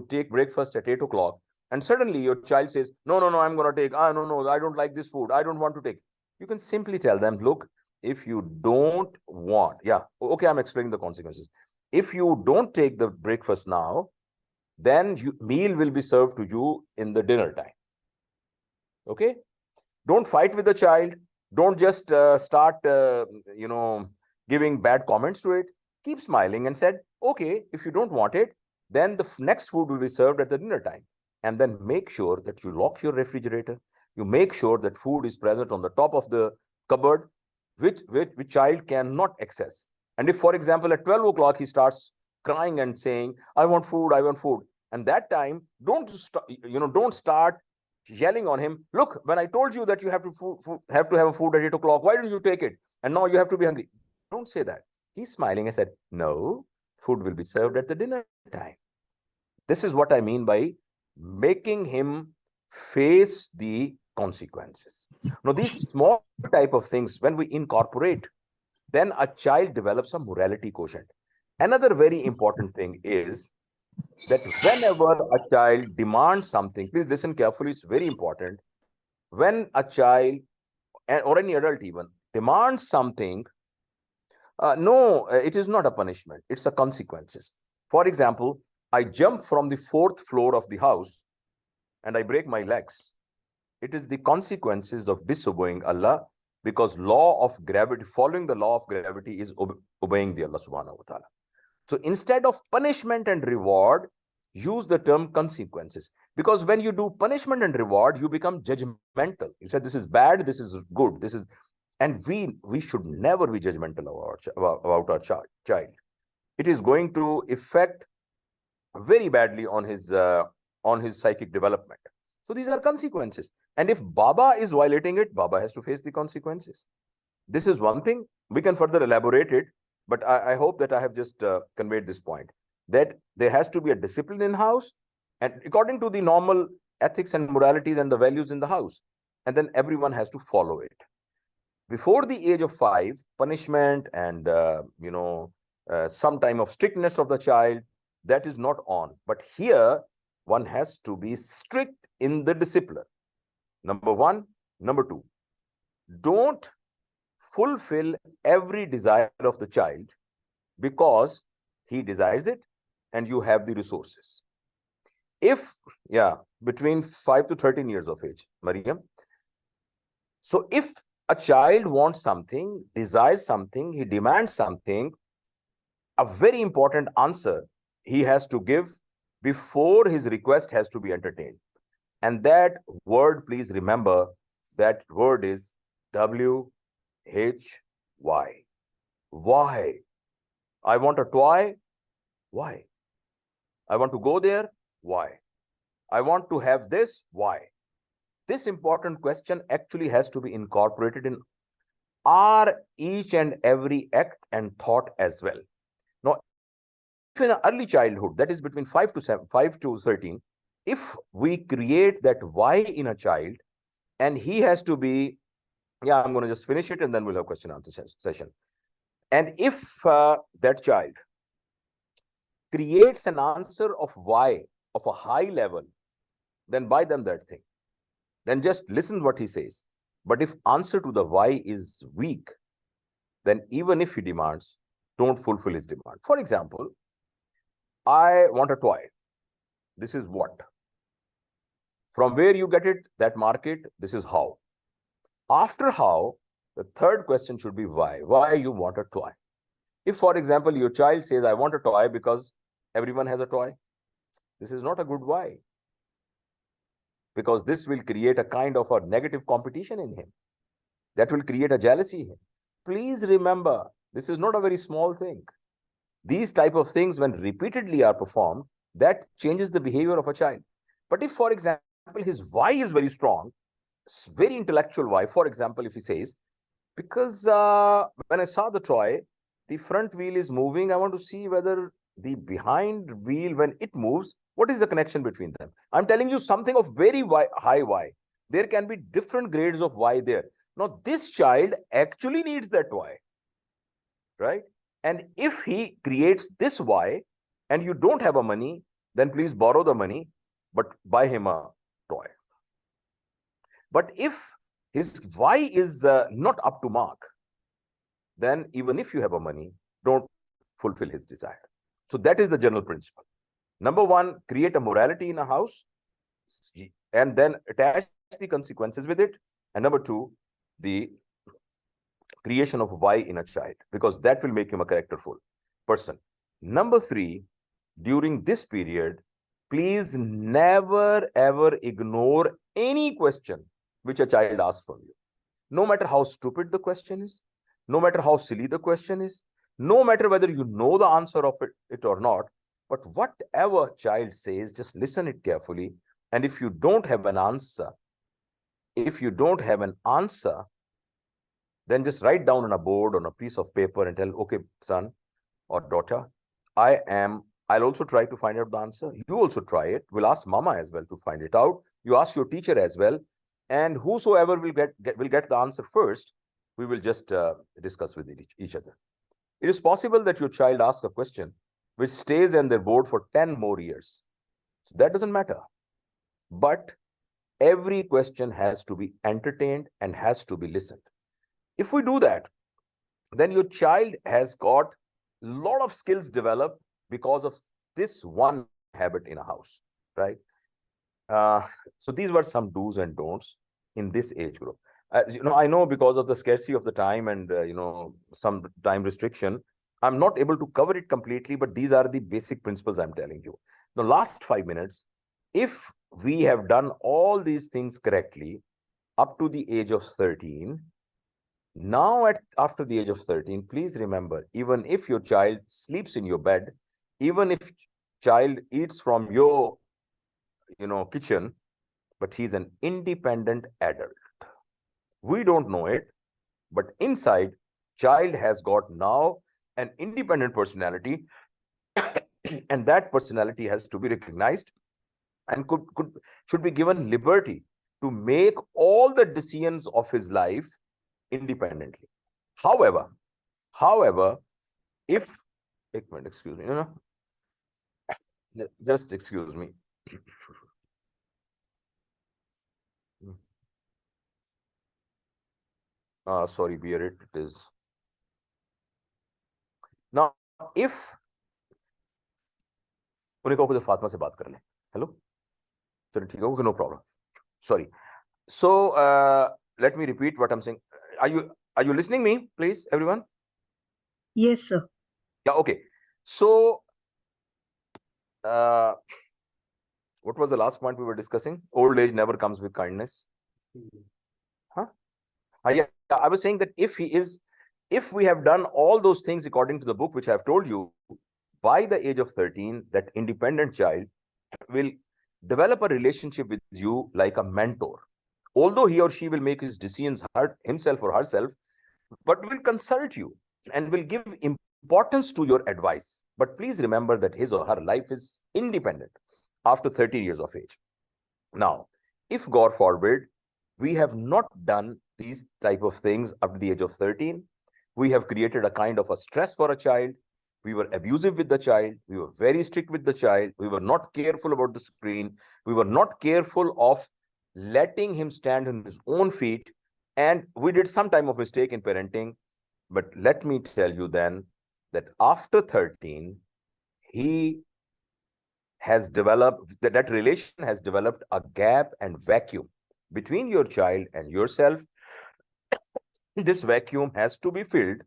Speaker 1: take breakfast at 8 o'clock, And suddenly your child says, no, no, no, I'm going to take, no, I don't like this food. I don't want to take. You can simply tell them, look, if you don't want, okay, I'm explaining the consequences. If you don't take the breakfast now, then meal will be served to you in the dinner time. Okay? Don't fight with the child. Don't just start, giving bad comments to it. Keep smiling and said, okay, if you don't want it, then the next food will be served at the dinner time. And then make sure that you lock your refrigerator. You make sure that food is present on the top of the cupboard, which child cannot access. And if, for example, at 12 o'clock, he starts crying and saying, I want food, I want food. And that time, don't start yelling on him. Look, when I told you that you have to have a food at 8 o'clock, why didn't you take it? And now you have to be hungry. Don't say that. He's smiling and said, no, food will be served at the dinner time. This is what I mean by making him face the consequences. Now, these small type of things, when we incorporate, then a child develops a morality quotient. Another very important thing is that whenever a child demands something, please listen carefully, it's very important. When a child or any adult even demands something, no, it is not a punishment, it's a consequences. For example, I jump from the 4th floor of the house and I break my legs. It is the consequences of disobeying Allah, because law of gravity, following the law of gravity is obeying the Allah subhanahu wa ta'ala. So instead of punishment and reward, use the term consequences. Because when you do punishment and reward, you become judgmental. You said this is bad, this is good, this is, and we should never be judgmental about our child. It is going to affect very badly on his psychic development. So these are consequences. And if Baba is violating it, Baba has to face the consequences. This is one thing. We can further elaborate it, but I hope that I have just conveyed this point, that there has to be a discipline in house, and according to the normal ethics and moralities and the values in the house, and then everyone has to follow it. Before the age of 5, punishment and some time of strictness of the child, that is not on. But here one has to be strict in the discipline. Number 1. Number 2, don't fulfill every desire of the child because he desires it and you have the resources. If, between 5 to 13 years of age, Mariam. So if a child wants something, desires something, he demands something, a very important answer he has to give before his request has to be entertained. And that word, please remember, that word is WHY. Why? I want a toy. Why? I want to go there. Why? I want to have this. Why? This important question actually has to be incorporated in our each and every act and thought as well. Now, if in early childhood, that is between 5 to 13, if we create that why in a child, and he has to be, I'm going to just finish it and then we'll have question answer session. And if that child creates an answer of why of a high level, then buy them that thing. Then just listen what he says. But if answer to the why is weak, then even if he demands, don't fulfill his demand. For example, I want a toy. This is what? From where you get it, that market, this is how. After how, the third question should be why. Why you want a toy? If, for example, your child says, I want a toy because everyone has a toy, this is not a good why. Because this will create a kind of a negative competition in him. That will create a jealousy in him. Please remember, this is not a very small thing. These type of things, when repeatedly are performed, that changes the behavior of a child. But if, for example, his why is very strong, very intellectual why, for example, if he says, because when I saw the toy, the front wheel is moving, I want to see whether the behind wheel, when it moves, what is the connection between them? I'm telling you something of very high why. There can be different grades of why there. Now, this child actually needs that why, right? And if he creates this why, and you don't have a money, then please borrow the money. but buy him a toy. But if his why is not up to mark, then even if you have a money, don't fulfill his desire. So that is the general principle. Number one, create a morality in a house and then attach the consequences with it. And number two, the creation of why in a child, because that will make him a characterful person. Number three, during this period, please never ever ignore any question which a child asks from you. No matter how stupid the question is, no matter how silly the question is, no matter whether you know the answer of it or not, but whatever child says, just listen it carefully. And if you don't have an answer, then just write down on a board, on a piece of paper and tell, okay, son or daughter, I'll also try to find out the answer. You also try it. We'll ask mama as well to find it out. You ask your teacher as well. And whosoever will get the answer first, we will just discuss with each other. It is possible that your child asks a question which stays on their board for 10 more years. So that doesn't matter. But every question has to be entertained and has to be listened. If we do that, then your child has got a lot of skills developed because of this one habit in a house, right? So these were some do's and don'ts in this age group. I know because of the scarcity of the time and some time restriction, I'm not able to cover it completely, but these are the basic principles I'm telling you. The last 5 minutes, if we have done all these things correctly up to the age of 13, now after the age of 13, please remember, even if your child sleeps in your bed, even if child eats from your kitchen, but he's an independent adult. We don't know it, but inside, child has got now an independent personality, and that personality has to be recognized and should be given liberty to make all the decisions of his life independently. However, if excuse me, just excuse me. Sorry, bear it. It is now. If उन्हें कहो कि फातिमा से बात कर ले. Hello, चलो ठीक है, okay, no problem. Sorry. So let me repeat what I'm saying. Are you listening me, please, everyone?
Speaker 2: Yes, sir.
Speaker 1: Yeah, okay. So what was the last point we were discussing? Old age never comes with kindness. Huh? Yeah, I was saying that if we have done all those things according to the book, which I have told you, by the age of 13, that independent child will develop a relationship with you like a mentor. Although he or she will make his decisions himself or herself, but will consult you and will give importance to your advice. But please remember that his or her life is independent after 13 years of age. Now, if God forbid, we have not done these type of things up to the age of 13, we have created a kind of a stress for a child. We were abusive with the child. We were very strict with the child. We were not careful about the screen. We were not careful of letting him stand on his own feet. And we did some time of mistake in parenting. But let me tell you then that after 13, he has developed, that relation has developed a gap and vacuum between your child and yourself. This vacuum has to be filled.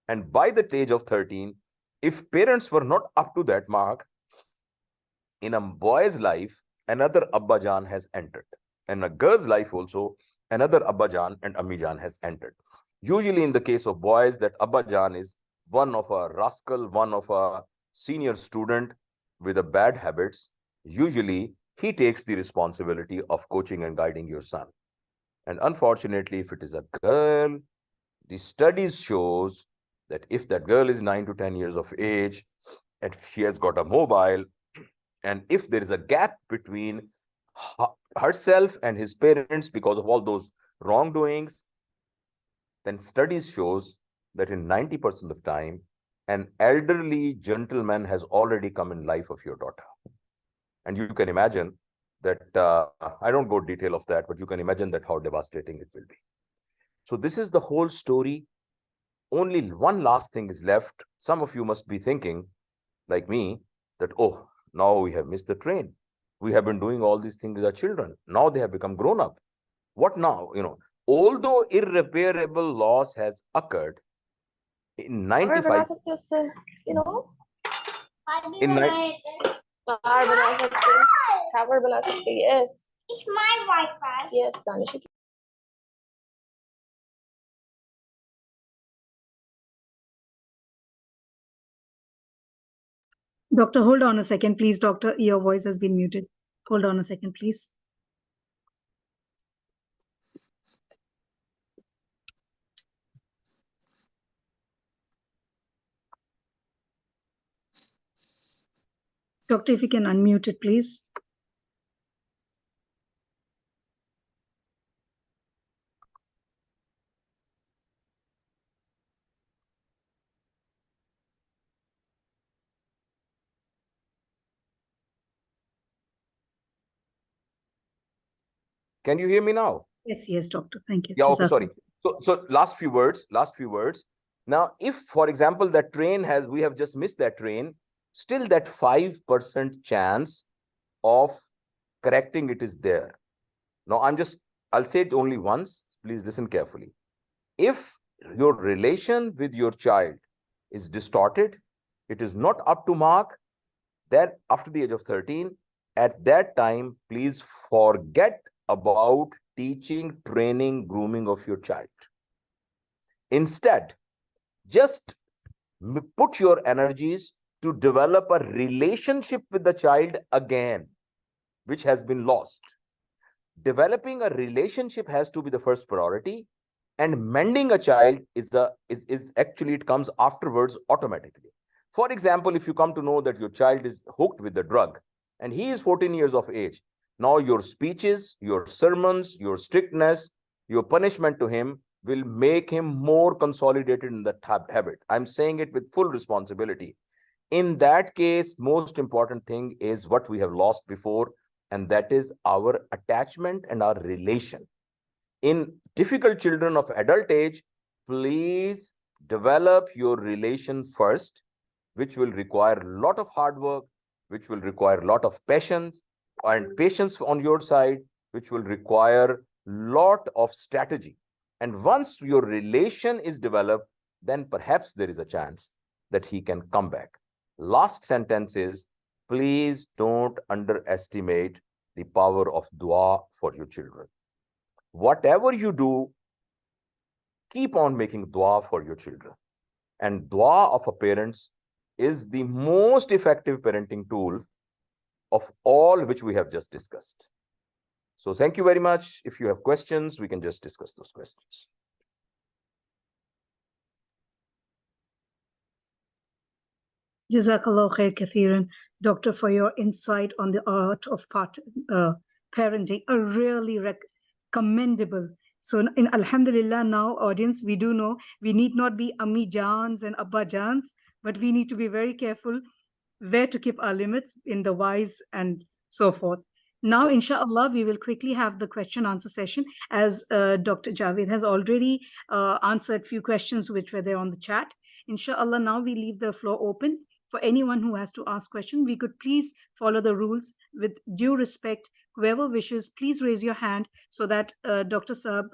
Speaker 1: And by the age of 13, if parents were not up to that mark, in a boy's life, another Abba Jan has entered. And a girl's life also, another Abba Jan and Ammi Jan has entered. Usually in the case of boys, that Abba Jan is one of a rascal, one of a senior student with a bad habits. Usually he takes the responsibility of coaching and guiding your son. And unfortunately, if it is a girl, the studies shows that if that girl is 9 to 10 years of age and she has got a mobile, and if there is a gap between herself and his parents because of all those wrongdoings, then studies shows that in 90% of time, an elderly gentleman has already come in life of your daughter. And you can imagine that I don't go detail of that, but you can imagine that how devastating it will be. So this is the whole story. Only one last thing is left. Some of you must be thinking, like me, that, oh, now we have missed the train. We have been doing all these things with our children. Now they have become grown up. What now? Although irreparable loss has occurred in 95, in
Speaker 3: Yes. It's my Wi-Fi. Yes, Danish.
Speaker 2: Doctor, hold on a second, please. Doctor, your voice has been muted. Hold on a second, please. Doctor, if you can unmute it, please.
Speaker 1: Can you hear me now?
Speaker 2: Yes, doctor. Thank you.
Speaker 1: Yeah, okay, sorry. So last few words. Now, if, for example, that train we have just missed that train, still that 5% chance of correcting it is there. Now, I'll say it only once. Please listen carefully. If your relation with your child is distorted, it is not up to mark, then after the age of 13, at that time, please forget about teaching, training, grooming of your child. Instead, just put your energies to develop a relationship with the child again, which has been lost. Developing a relationship has to be the first priority, and mending a child is actually, it comes afterwards automatically. For example, if you come to know that your child is hooked with the drug and he is 14 years of age, now your speeches, your sermons, your strictness, your punishment to him will make him more consolidated in that habit. I'm saying it with full responsibility. In that case, most important thing is what we have lost before, and that is our attachment and our relation. In difficult children of adult age, please develop your relation first, which will require a lot of hard work, which will require a lot of patience on your side, which will require a lot of strategy. And once your relation is developed, then perhaps there is a chance that he can come back. Last sentence is, please don't underestimate the power of dua for your children. Whatever you do, keep on making dua for your children. And dua of a parents is the most effective parenting tool of all which we have just discussed. So thank you very much. If you have questions, we can just discuss those questions.
Speaker 2: Jazakallah khair kathiran, Doctor, for your insight on the art of parenting. A really commendable. So in Alhamdulillah, now audience, we do know we need not be Ammi Jans and Abba Jans, but we need to be very careful where to keep our limits in the wise and so forth. Now, inshallah, we will quickly have the question answer session, as Dr. Javed has already answered few questions which were there on the chat. Inshallah, now we leave the floor open for anyone who has to ask question. We could please follow the rules with due respect. Whoever wishes, please raise your hand so that Dr. Saab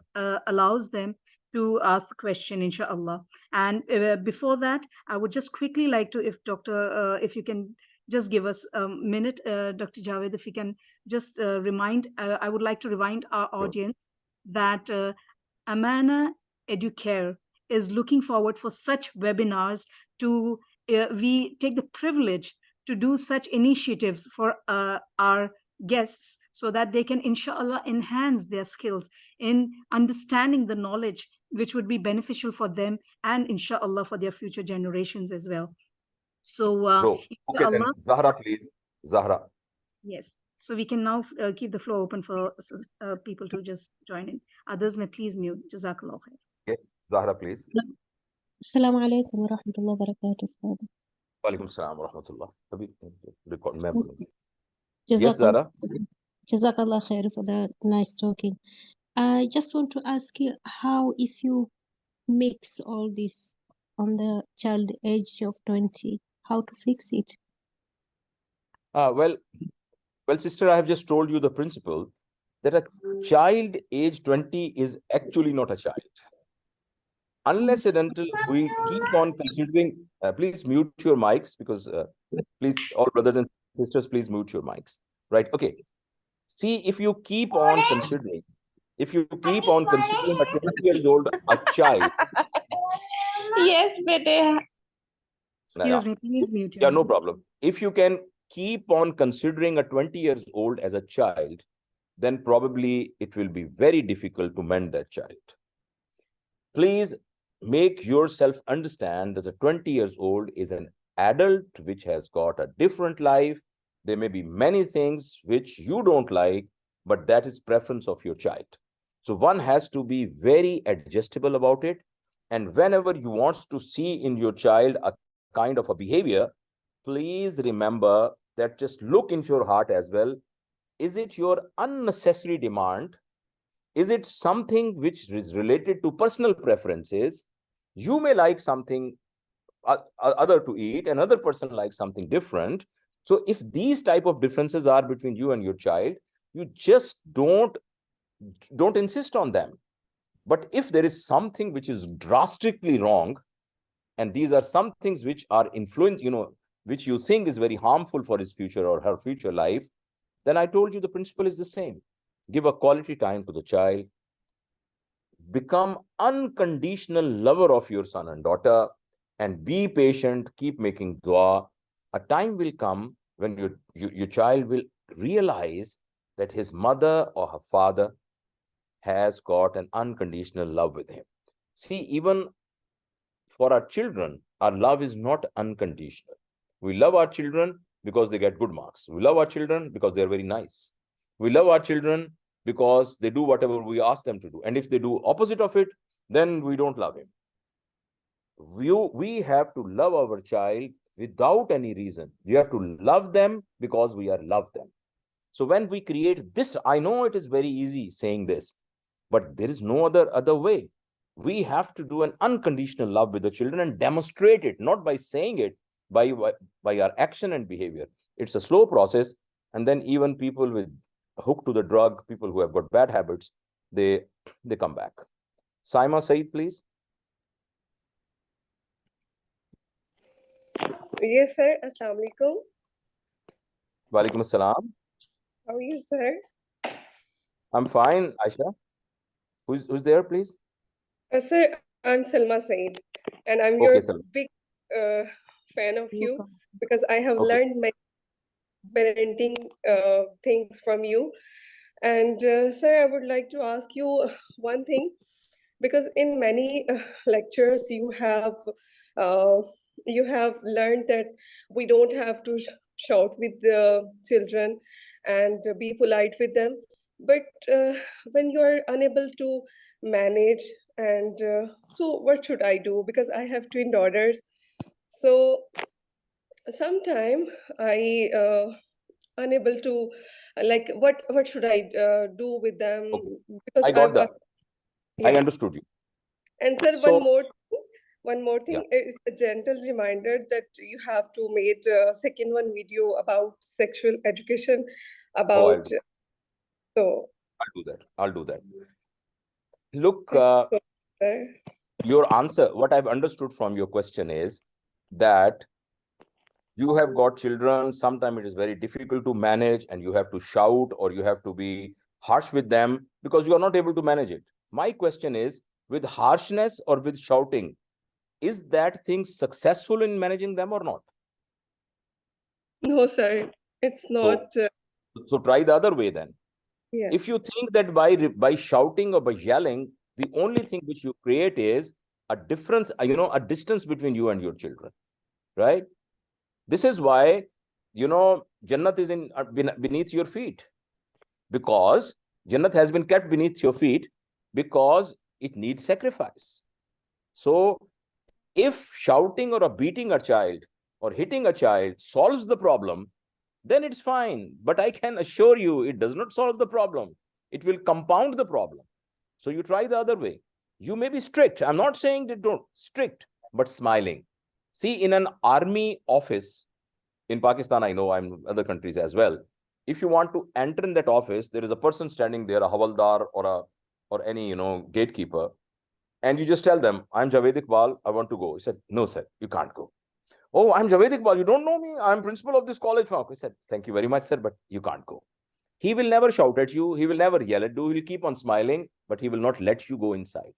Speaker 2: allows them to ask the question, inshallah. And before that, I would just quickly like to, if you can just give us a minute, Dr. Javed, if you can just I would like to remind our audience that Amanah Edu Care is looking forward for such webinars to, we take the privilege to do such initiatives for our guests so that they can, inshallah, enhance their skills in understanding the knowledge which would be beneficial for them and, inshallah, for their future generations as well. So,
Speaker 1: okay, then Zahra, please. Zahra.
Speaker 2: Yes. So we can now keep the floor open for people to just join in. Others may please mute. Jazakallah khair.
Speaker 1: Yes, Zahra, please.
Speaker 4: Assalamu alaikum wa rahmatullahi wa barakatuh, Ustad.
Speaker 1: Wa alaikum assalam wa rahmatullah. Record. Yes,
Speaker 4: Jazakallah.
Speaker 1: Zahra.
Speaker 4: Jazakallah khair for the nice talking. I just want to ask you how, if you mix all this on the child age of 20, how to fix it?
Speaker 1: Well, sister, I have just told you the principle that a child age 20 is actually not a child. Unless and until we keep on considering, please mute your mics, because please, all brothers and sisters, please mute your mics. Right? Okay. See, if you keep on considering, a 20 years old a child.
Speaker 3: Yes, bete.
Speaker 2: Excuse me, please mute your
Speaker 1: Yeah,
Speaker 2: mic.
Speaker 1: no problem. If you can keep on considering a 20 years old as a child, then probably it will be very difficult to mend that child. Please make yourself understand that a 20 years old is an adult which has got a different life. There may be many things which you don't like, but that is preference of your child. So one has to be very adjustable about it. And whenever you want to see in your child a kind of a behavior, please remember that just look into your heart as well. Is it your unnecessary demand? Is it something which is related to personal preferences? You may like something other to eat, another person likes something different. So if these type of differences are between you and your child, you just don't insist on them. But if there is something which is drastically wrong, and these are some things which are influence, which you think is very harmful for his future or her future life, then I told you the principle is the same. Give a quality time to the child. Become unconditional lover of your son and daughter, and be patient. Keep making dua. A time will come when your child will realize that his mother or her father has got an unconditional love with him. See, even for our children, our love is not unconditional. We love our children because they get good marks. We love our children because they're very nice. We love our children because they do whatever we ask them to do. And if they do opposite of it, then we don't love him. We have to love our child without any reason. We have to love them because we are love them. So when we create this, I know it is very easy saying this, but there is no other way. We have to do an unconditional love with the children and demonstrate it, not by saying it, by our action and behavior. It's a slow process. And then even people with hooked to the drug, people who have got bad habits, they come back. Saima Saeed, please.
Speaker 5: Yes, sir. Assalamu alaikum.
Speaker 1: Walaikum assalam.
Speaker 5: How are you, sir?
Speaker 1: I'm fine, Aisha. Who's there, please?
Speaker 5: Sir, I'm Salma Saeed, and I'm
Speaker 1: Okay,
Speaker 5: your
Speaker 1: Salma.
Speaker 5: big fan of you
Speaker 2: welcome.
Speaker 5: because I have
Speaker 1: Okay.
Speaker 5: learned many parenting things from you. And sir, I would like to ask you one thing, because in many lectures you have learned that we don't have to shout with the children and be polite with them. But when you are unable to manage, and so what should I do? Because I have twin daughters. So sometime I unable to like what should I do with them?
Speaker 1: Okay.
Speaker 5: Because
Speaker 1: I got that. I
Speaker 5: yeah.
Speaker 1: understood you.
Speaker 5: And sir,
Speaker 1: So,
Speaker 5: one more thing is a gentle reminder that you have to make a second one video about sexual education, about so
Speaker 1: I'll do that. Look,
Speaker 5: sir.
Speaker 1: your answer, what I've understood from your question is that you have got children. Sometimes it is very difficult to manage, and you have to shout or you have to be harsh with them because you are not able to manage it. My question is, with harshness or with shouting, is that thing successful in managing them or not?
Speaker 5: No, sir, it's not.
Speaker 1: So try the other way then.
Speaker 5: Yeah.
Speaker 1: If you think that by shouting or by yelling, the only thing which you create is a difference, a distance between you and your children, right? This is why, Jannat is beneath your feet, because Jannat has been kept beneath your feet because it needs sacrifice. So if shouting or beating a child or hitting a child solves the problem, then it's fine. But I can assure you, it does not solve the problem. It will compound the problem. So you try the other way. You may be strict. I'm not saying that don't strict, but smiling. See, in an army office in Pakistan, I know, I'm in other countries as well. If you want to enter in that office, there is a person standing there, a havaldar or any gatekeeper, and you just tell them, I'm Javed Iqbal, I want to go. He said, no, sir, you can't go. Oh, I'm Javed Iqbal, you don't know me? I'm principal of this college. He said, thank you very much, sir, but you can't go. He will never shout at you. He will never yell at you. He will keep on smiling, but he will not let you go inside.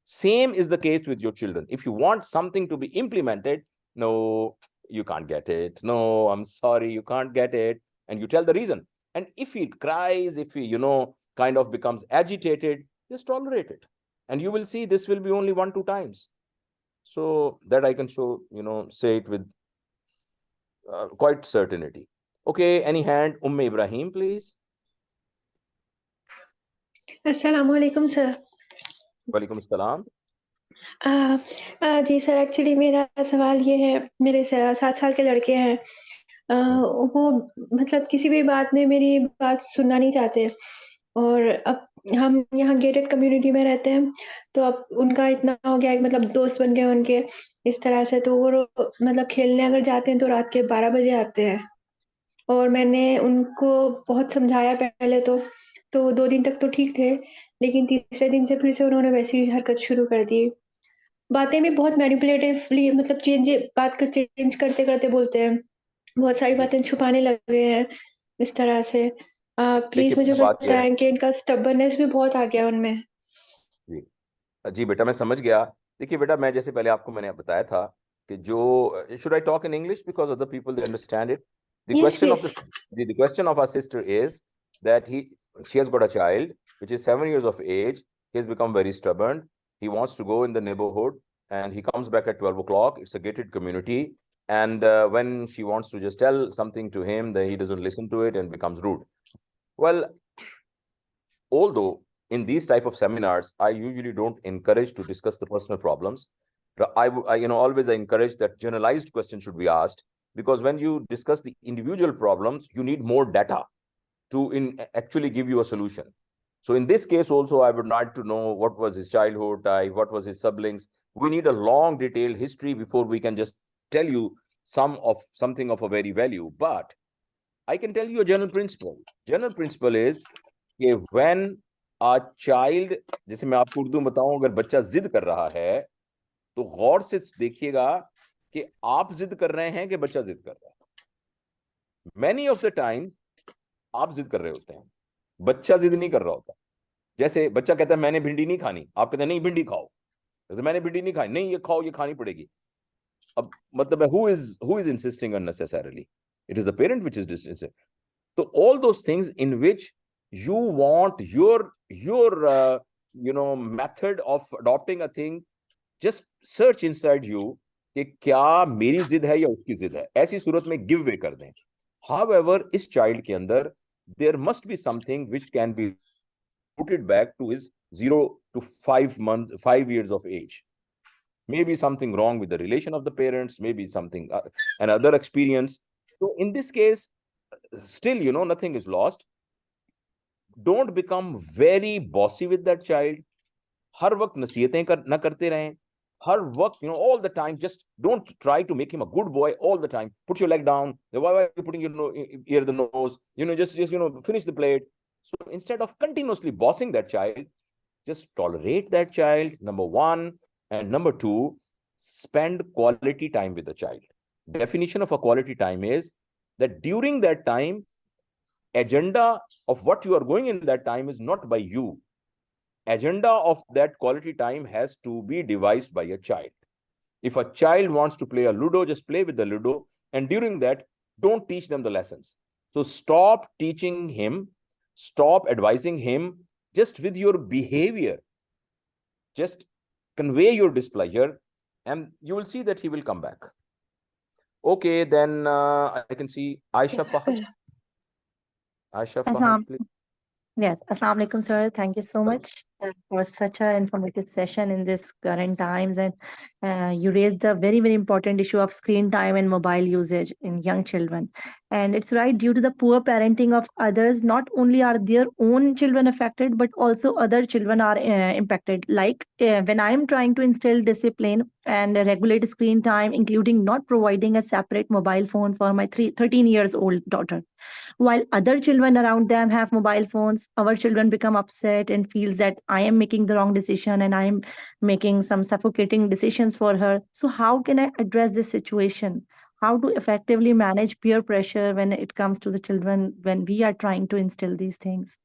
Speaker 1: Same is the case with your children. If you want something to be implemented, no, you can't get it. No, I'm sorry, you can't get it. And you tell the reason. And if he cries, if he, kind of becomes agitated, just tolerate it. And you will see this will be only 1-2 times. So that I can show, say it with quite certainty. Okay, any hand? Ibrahim, please.
Speaker 6: अस्सलाम वालेकुम sir.
Speaker 1: वालेकुम अस्सलाम।
Speaker 6: जी sir, actually मेरा सवाल ये है, मेरे 7 साल के लड़के हैं। वो मतलब किसी भी बात में मेरी बात सुनना नहीं चाहते और अब हम यहाँ गेटेड कम्युनिटी में रहते हैं, तो अब उनका इतना हो गया है, मतलब दोस्त बन गए उनके इस तरह से, तो वो मतलब खेलने अगर जाते हैं तो रात के 12 बजे आते हैं। और मैंने उनको बहुत समझाया पहले तो 2 दिन तक तो ठीक थे, लेकिन तीसरे दिन से फिर से उन्होंने वैसी ही हरकत शुरू कर दी। बातें भी बहुत मैनिपुलेटिवली मतलब बात को चेंज करते-करते बोलते हैं। बहुत सारी बातें छुपाने लग गए हैं इस तरह से। प्लीज़ मुझे बताएँ कि इनका स्टबर्ननेस भी बहुत आ गया उनमें।
Speaker 1: जी, जी बेटा, मैं समझ गया। देखिए बेटा, मैं जैसे पहले आपको मैंने बताया था कि जो should I talk in English because other people they understand it? The
Speaker 6: Yes,
Speaker 1: question of
Speaker 6: please.
Speaker 1: the question of our sister is that she has got a child which is 7 years of age. He has become very stubborn. He wants to go in the neighborhood and he comes back at 12 o'clock. It's a gated community. And when she wants to just tell something to him, then he doesn't listen to it and becomes rude. Well, although in these type of seminars, I usually don't encourage to discuss the personal problems. I always encourage that generalized question should be asked, because when you discuss the individual problems, you need more data to actually give you a solution. So in this case also, I would like to know what was his childhood type, what was his siblings. We need a long detailed history before we can just tell you something of a very value. But I can tell you a general principle. General principle is कि when a child, जैसे मैं आपको उर्दू में बताऊं, अगर बच्चा जिद कर रहा है तो गौर से देखिएगा कि आप जिद कर रहे हैं कि बच्चा जिद कर रहा है। Many of the time आप जिद कर रहे होते हैं, बच्चा जिद नहीं कर रहा होता। जैसे बच्चा कहता है मैंने भिंडी नहीं खानी, आप कहते हैं नहीं भिंडी खाओ। जैसे मैंने भिंडी नहीं खानी, नहीं ये खाओ, ये खानी पड़ेगी। अब मतलब who is insisting unnecessarily? It is the parent which is insisting. So all those things in which you want your method of adopting a thing, just search inside you कि क्या मेरी जिद है या उसकी जिद है। ऐसी सूरत में गिव वे कर दें। However, इस child के अंदर there must be something which can be rooted back to his 0 to 5 years of age. Maybe something wrong with the relation of the parents, maybe something another experience. So in this case, still nothing is lost. Don't become very bossy with that child. हर वक्त नसीहतें ना करते रहें। हर वक्त all the time, just don't try to make him a good boy all the time. Put your leg down. Why are you putting your ear the nose? Just finish the plate. So instead of continuously bossing that child, just tolerate that child, number one. And number two, spend quality time with the child. Definition of a quality time is that during that time, agenda of what you are going in that time is not by you. Agenda of that quality time has to be devised by a child. If a child wants to play a Ludo, just play with the Ludo. And during that, don't teach them the lessons. So stop teaching him, stop advising him just with your behavior. Just convey your displeasure and you will see that he will come back. Okay, then I can see Aisha Fahad. Aisha Fahad, please.
Speaker 7: Yes, Assalamu alaikum, sir. Thank you so much. for such an informative session in this current times. And you raised the very, very important issue of screen time and mobile usage in young children. And it's right, due to the poor parenting of others, not only are their own children affected, but also other children are impacted. Like when I'm trying to instill discipline and regulate screen time, including not providing a separate mobile phone for my 13 years old daughter, while other children around them have mobile phones, our children become upset and feels that I am making the wrong decision and I am making some suffocating decisions for her. So how can I address this situation? How to effectively manage peer pressure when it comes to the children when we are trying to instill these things?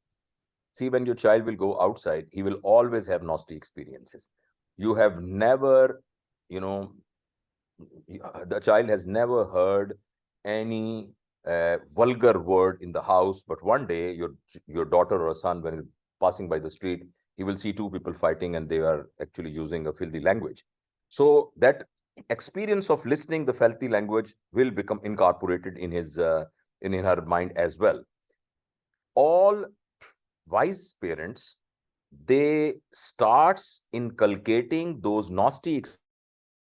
Speaker 1: See, when your child will go outside, he will always have nasty experiences. You have never, you know, the child has never heard any vulgar word in the house, but one day your daughter or son, when passing by the street, he will see two people fighting and they are actually using a filthy language. So that experience of listening the filthy language will become incorporated in his in her mind as well. All wise parents, they starts inculcating those nasty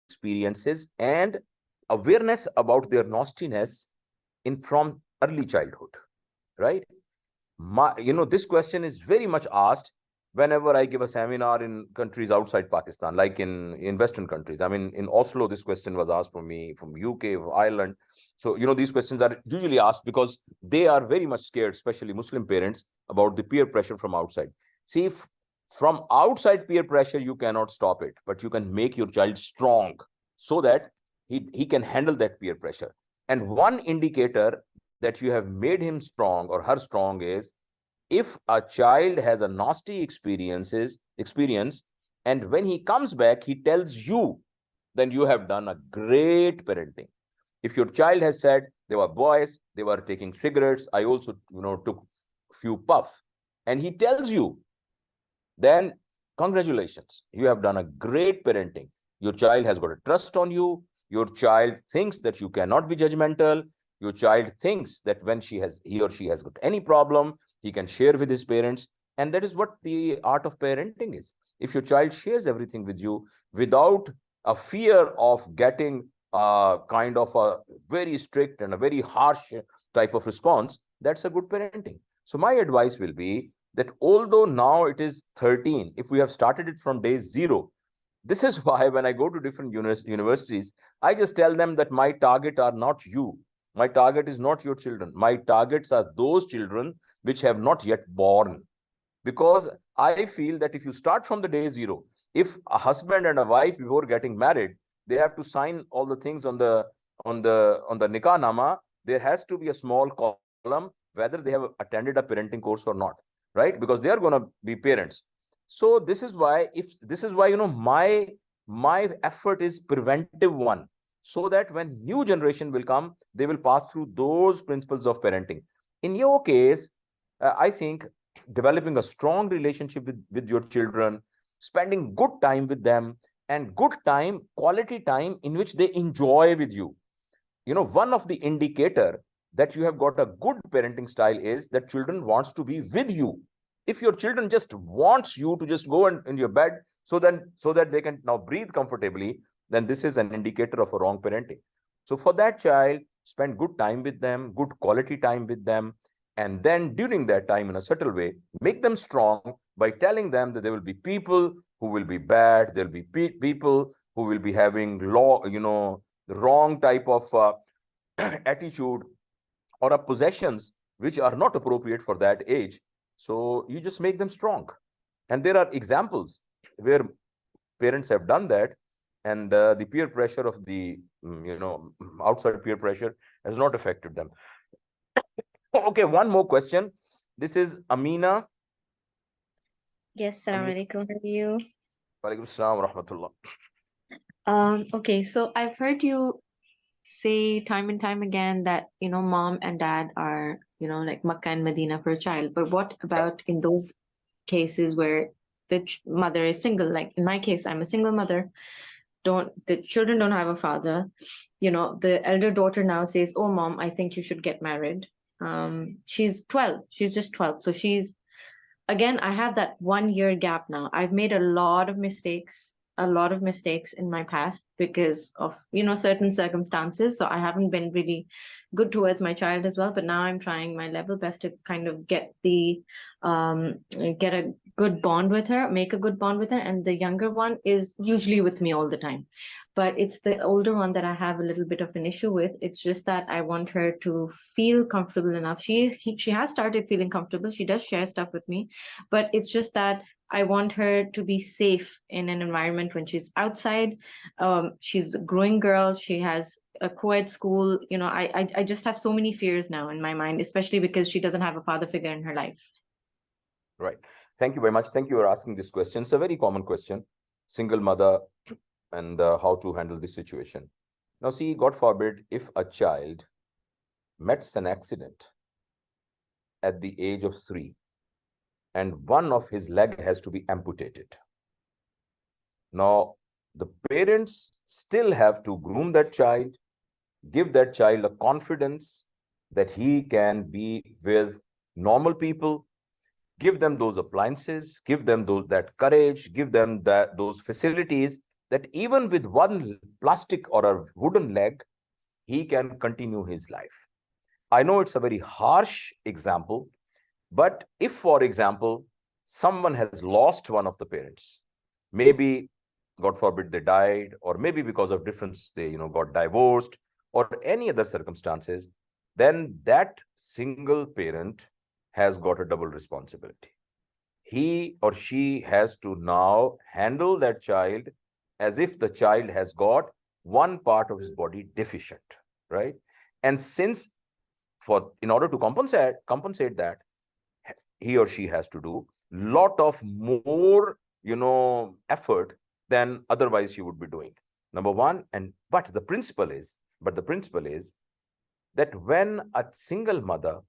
Speaker 1: experiences and awareness about their nastiness in from early childhood, right? This question is very much asked whenever I give a seminar in countries outside Pakistan, like in Western countries. I mean, in Oslo, this question was asked for me, from UK, from Ireland. So, these questions are usually asked because they are very much scared, especially Muslim parents, about the peer pressure from outside. See, if from outside peer pressure, you cannot stop it, but you can make your child strong so that he can handle that peer pressure. And one indicator that you have made him strong or her strong is if a child has a nasty experience, and when he comes back, he tells you, then you have done a great parenting. If your child has said, they were boys, they were taking cigarettes, I also, took few puff, and he tells you, then congratulations, you have done a great parenting. Your child has got a trust on you. Your child thinks that you cannot be judgmental. Your child thinks that when he or she has got any problem, he can share with his parents. And that is what the art of parenting is. If your child shares everything with you without a fear of getting kind of a very strict and a very harsh type of response, that's a good parenting. So my advice will be that although now it is 13, if we have started it from day 0, this is why when I go to different universities, I just tell them that my target are not you. My target is not your children. My targets are those children which have not yet born. Because I feel that if you start from the day 0, if a husband and a wife before getting married, they have to sign all the things on the nikah nama, there has to be a small column whether they have attended a parenting course or not, right? Because they are going to be parents. So this is why my effort is preventive one, so that when new generation will come, they will pass through those principles of parenting. In your case, I think developing a strong relationship with your children, spending good time with them, and good time, quality time in which they enjoy with you. One of the indicator that you have got a good parenting style is that children wants to be with you. If your children just wants you to just go in your bed so that they can now breathe comfortably, then this is an indicator of a wrong parenting. So for that child, spend good time with them, good quality time with them, and then during that time, in a subtle way, make them strong by telling them that there will be people who will be bad, there will be people who will be having the wrong type of attitude or possessions which are not appropriate for that age. So you just make them strong. And there are examples where parents have done that, and the peer pressure of the outside peer pressure has not affected them. Okay, one more question. This is Amina.
Speaker 8: Yes, Assalamu alaikum. How are you?
Speaker 1: Walaikum assalam wa rahmatullah.
Speaker 8: Okay, so I've heard you say time and time again that, mom and dad are, like Makkah and Medina for a child. But what about in those cases where the mother is single? Like in my case, I'm a single mother. The children don't have a father. The elder daughter now says, "Oh, mom, I think you should get married." She's 12. She's just 12. So she's again, I have that 1 year gap now. I've made a lot of mistakes, in my past because of, certain circumstances. So I haven't been really good towards my child as well. But now I'm trying my level best to kind of get a good bond with her, make a good bond with her. And the younger one is usually with me all the time. But it's the older one that I have a little bit of an issue with. It's just that I want her to feel comfortable enough. She has started feeling comfortable. She does share stuff with me, but it's just that I want her to be safe in an environment when she's outside. She's a growing girl. She has a co-ed school. I just have so many fears now in my mind, especially because she doesn't have a father figure in her life.
Speaker 1: Right. Thank you very much. Thank you for asking this question. It's a very common question. Single mother and how to handle this situation. Now, see, God forbid, if a child meets an accident at the age of 3 and one of his leg has to be amputated. Now, the parents still have to groom that child, give that child a confidence that he can be with normal people, give them those appliances, give them that courage, give them those facilities that even with one plastic or a wooden leg, he can continue his life. I know it's a very harsh example, but if, for example, someone has lost one of the parents, maybe, God forbid, they died, or maybe because of difference, they got divorced, or any other circumstances, then that single parent has got a double responsibility. He or she has to now handle that child as if the child has got one part of his body deficient, right? And since in order to compensate that, he or she has to do lot of more effort than otherwise she would be doing. Number one. But the principle is that when a single mother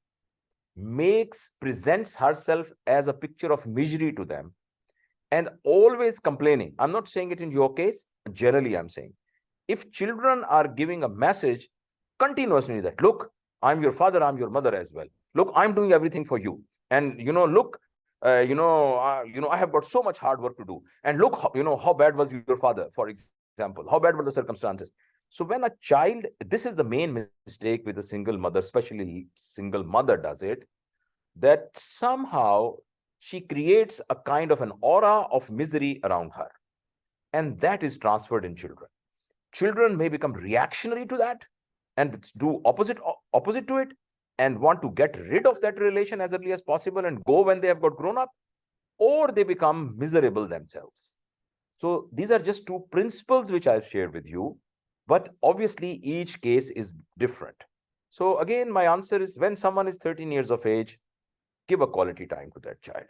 Speaker 1: presents herself as a picture of misery to them and always complaining, I'm not saying it in your case, generally I'm saying, if children are giving a message continuously that, look, I'm your father, I'm your mother as well, look, I'm doing everything for you, and look, I have got so much hard work to do, and look, how bad was your father, for example, how bad were the circumstances. So when a child, this is the main mistake with a single mother, especially single mother does it, that somehow she creates a kind of an aura of misery around her, and that is transferred in children. Children may become reactionary to that and do opposite to it, and want to get rid of that relation as early as possible and go when they have got grown up, or they become miserable themselves. So these are just two principles which I've shared with you, but obviously each case is different. So again, my answer is, when someone is 13 years of age, give a quality time to that child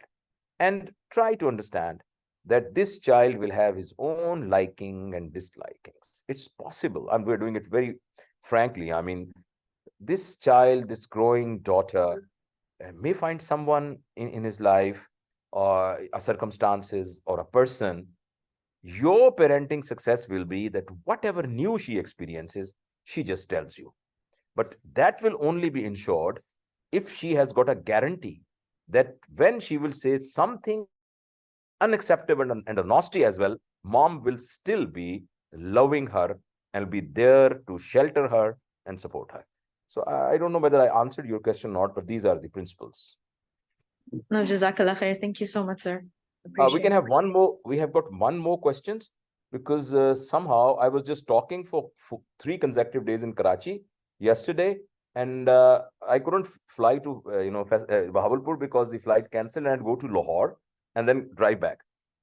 Speaker 1: and try to understand that this child will have his own liking and dislikings. It's possible, and we're doing it very frankly. I mean, this child, this growing daughter, may find someone in his life, or a circumstances, or a person. Your parenting success will be that whatever new she experiences, she just tells you. But that will only be ensured if she has got a guarantee that when she will say something unacceptable and a nasty as well, mom will still be loving her and be there to shelter her and support her. So I don't know whether I answered your question or not, but these are the principles.
Speaker 8: No, Jazakallah khair. Thank you so much, sir.
Speaker 1: We can have one more. We have got one more questions, because somehow I was just talking for 3 consecutive days in Karachi yesterday, and I couldn't fly to Bahawalpur because the flight cancelled, and I'd go to Lahore and then drive back.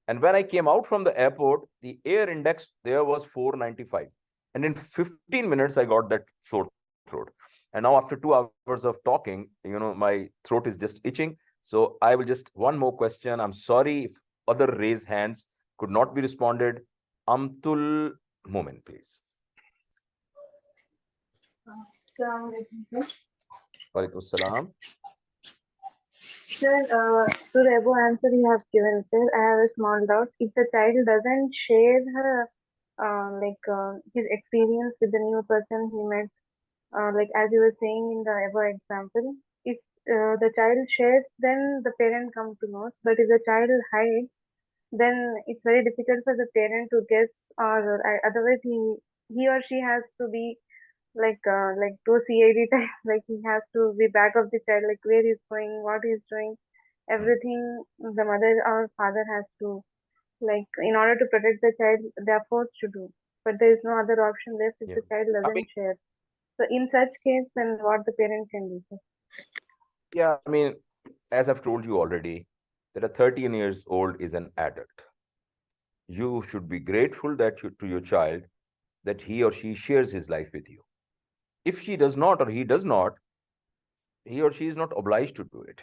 Speaker 1: And when I came out from the airport, the air index there was 495, and in 15 minutes I got that sore throat. And now after 2 hours of talking, my throat is just itching. So I will just one more question. I'm sorry if other raised hands could not be responded. Amtul Momin, please. Walaikum salam.
Speaker 9: Sir, to the above answer you have given, sir, I have a small doubt. If the child doesn't share her, his experience with the new person he met, like as you were saying in the above example, if the child shares, then the parent come to know. But if the child hides, then it's very difficult for the parent to guess, or otherwise he or she has to be like to CID type, like he has to be back of the child, like where he's going, what he's doing, everything the mother or father has to, like, in order to protect the child, they are forced to do. But there is no other option left if
Speaker 1: Yeah.
Speaker 9: the child
Speaker 1: I mean,
Speaker 9: doesn't share. So in such case, then what the parent can do? Sir?
Speaker 1: yeah, I mean, as I've told you already, that a 13 years old is an adult. You should be grateful that to your child that he or she shares his life with you. If she does not or he does not, he or she is not obliged to do it.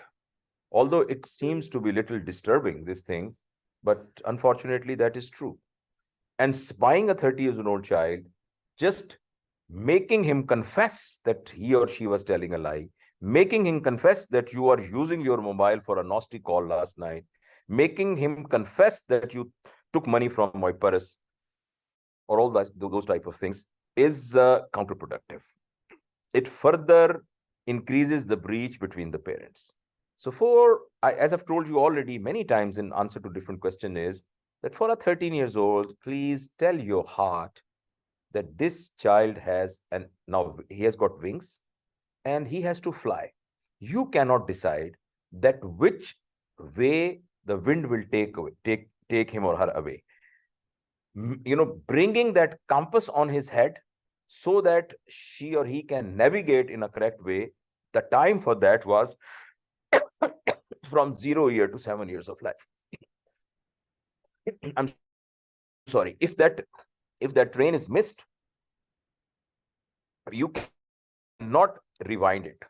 Speaker 1: Although it seems to be little disturbing, this thing, but unfortunately that is true. And spying a 30-year-old child, just making him confess that he or she was telling a lie, making him confess that you are using your mobile for a nasty call last night, making him confess that you took money from my purse, or all those type of things, is counterproductive. It further increases the breach between the parents. So as I've told you already many times in answer to different question, is that for a 13 years old, please tell your heart that this child now he has got wings and he has to fly. You cannot decide that which way the wind will take him or her away. Bringing that compass on his head so that she or he can navigate in a correct way, the time for that was from 0 year to 7 years of life. I'm sorry, if that train is missed, you cannot rewind it.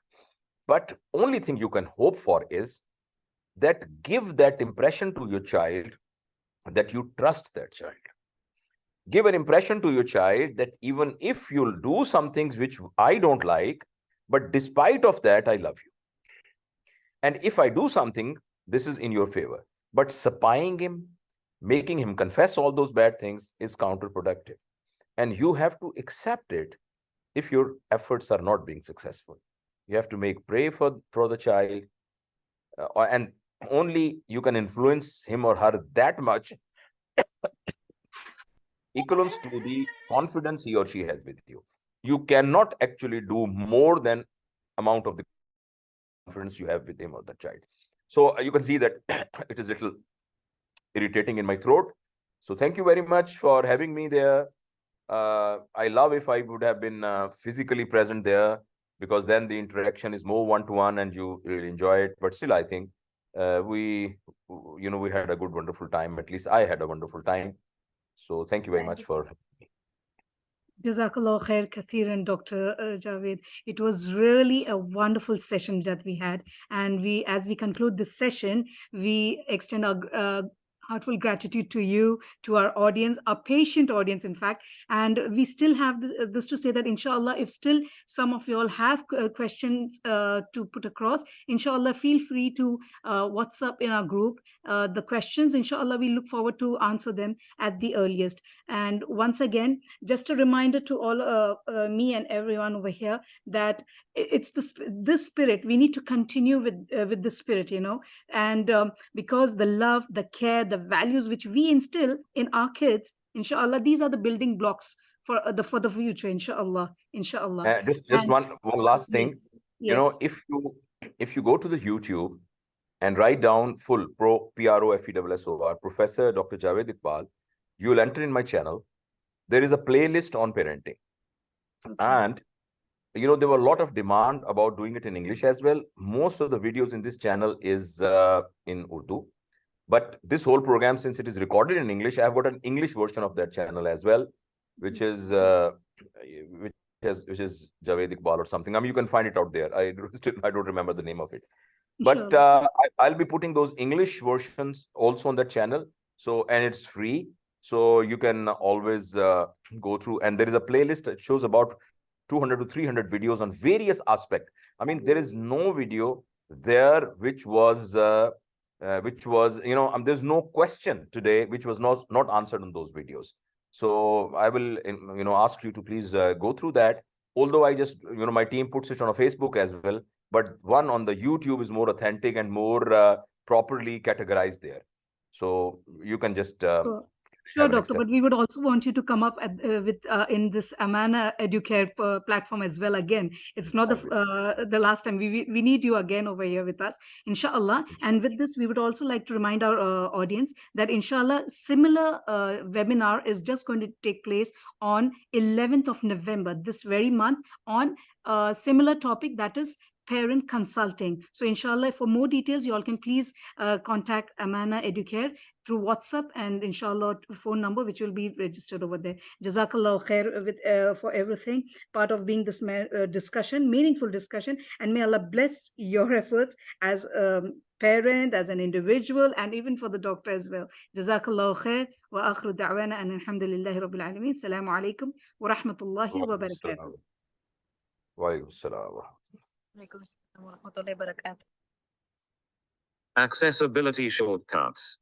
Speaker 1: But only thing you can hope for is that give that impression to your child that you trust that child. Give an impression to your child that even if you'll do some things which I don't like, but despite of that, I love you. And if I do something, this is in your favor. But spying him, making him confess all those bad things is counterproductive. And you have to accept it if your efforts are not being successful. You have to pray for the child, and only you can influence him or her that much equivalent to the confidence he or she has with you. You cannot actually do more than amount of the confidence you have with him or the child. So you can see that it is little irritating in my throat. So thank you very much for having me there. I love if I would have been physically present there, because then the interaction is more one-to-one and you really enjoy it. But still, I think we had a good, wonderful time. At least I had a wonderful time. So thank you very much for having me.
Speaker 2: Jazakallah khair kathiran, Dr. Javed. It was really a wonderful session that we had. And as we conclude this session, we extend our heartful gratitude to you, to our audience, our patient audience, in fact. And we still have this to say that, inshallah, if still some of you all have questions to put across, inshallah, feel free to WhatsApp in our group the questions. Inshallah, we look forward to answer them at the earliest. And once again, just a reminder to all me and everyone over here that it's this spirit. We need to continue with this spirit, and because the love, the care, the values which we instill in our kids, inshallah, these are the building blocks for the future, inshallah.
Speaker 1: Just one last thing.
Speaker 2: Yes.
Speaker 1: If you go to the YouTube and write down full Professor Professor Dr. Javed Iqbal, you will enter in my channel. There is a playlist on parenting. Okay. And there were a lot of demand about doing it in English as well. Most of the videos in this channel is in Urdu. But this whole program, since it is recorded in English, I have got an English version of that channel as well, which is Javed Iqbal or something. I mean, you can find it out there. I don't remember the name of it. But I'll be putting those English versions also on that channel. So, and it's free. So you can always go through. And there is a playlist that shows about 200 to 300 videos on various aspects. I mean, there is no video there which was there's no question today which was not answered in those videos. So I will ask you to please go through that. Although I just my team puts it on a Facebook as well, but one on the YouTube is more authentic and more properly categorized there. So you can just
Speaker 2: Sure,
Speaker 1: have an
Speaker 2: doctor.
Speaker 1: access.
Speaker 2: But we would also want you to come up with in this Amanah Edu Care platform as well. Again, it's not the last time. We need you again over here with us, inshallah. And with this, we would also like to remind our audience that inshallah, similar webinar is just going to take place on 11th of November, this very month, on a similar topic, that is parent consulting. So inshallah, for more details, you all can please contact Amanah Edu Care through WhatsApp, and inshallah phone number which will be registered over there. Jazakallah khair with for everything, part of being this discussion, meaningful discussion, and may Allah bless your efforts as parent, as an individual, and even for the doctor as well. Jazakallah khair wa akhru da'wana and alhamdulillahi rabbil alameen. Assalamu alaikum wa rahmatullahi wa barakatuh.
Speaker 1: Wa alaikum assalam.
Speaker 7: Alaikum assalam wa rahmatullahi wa barakatuh.
Speaker 10: Accessibility shortcuts.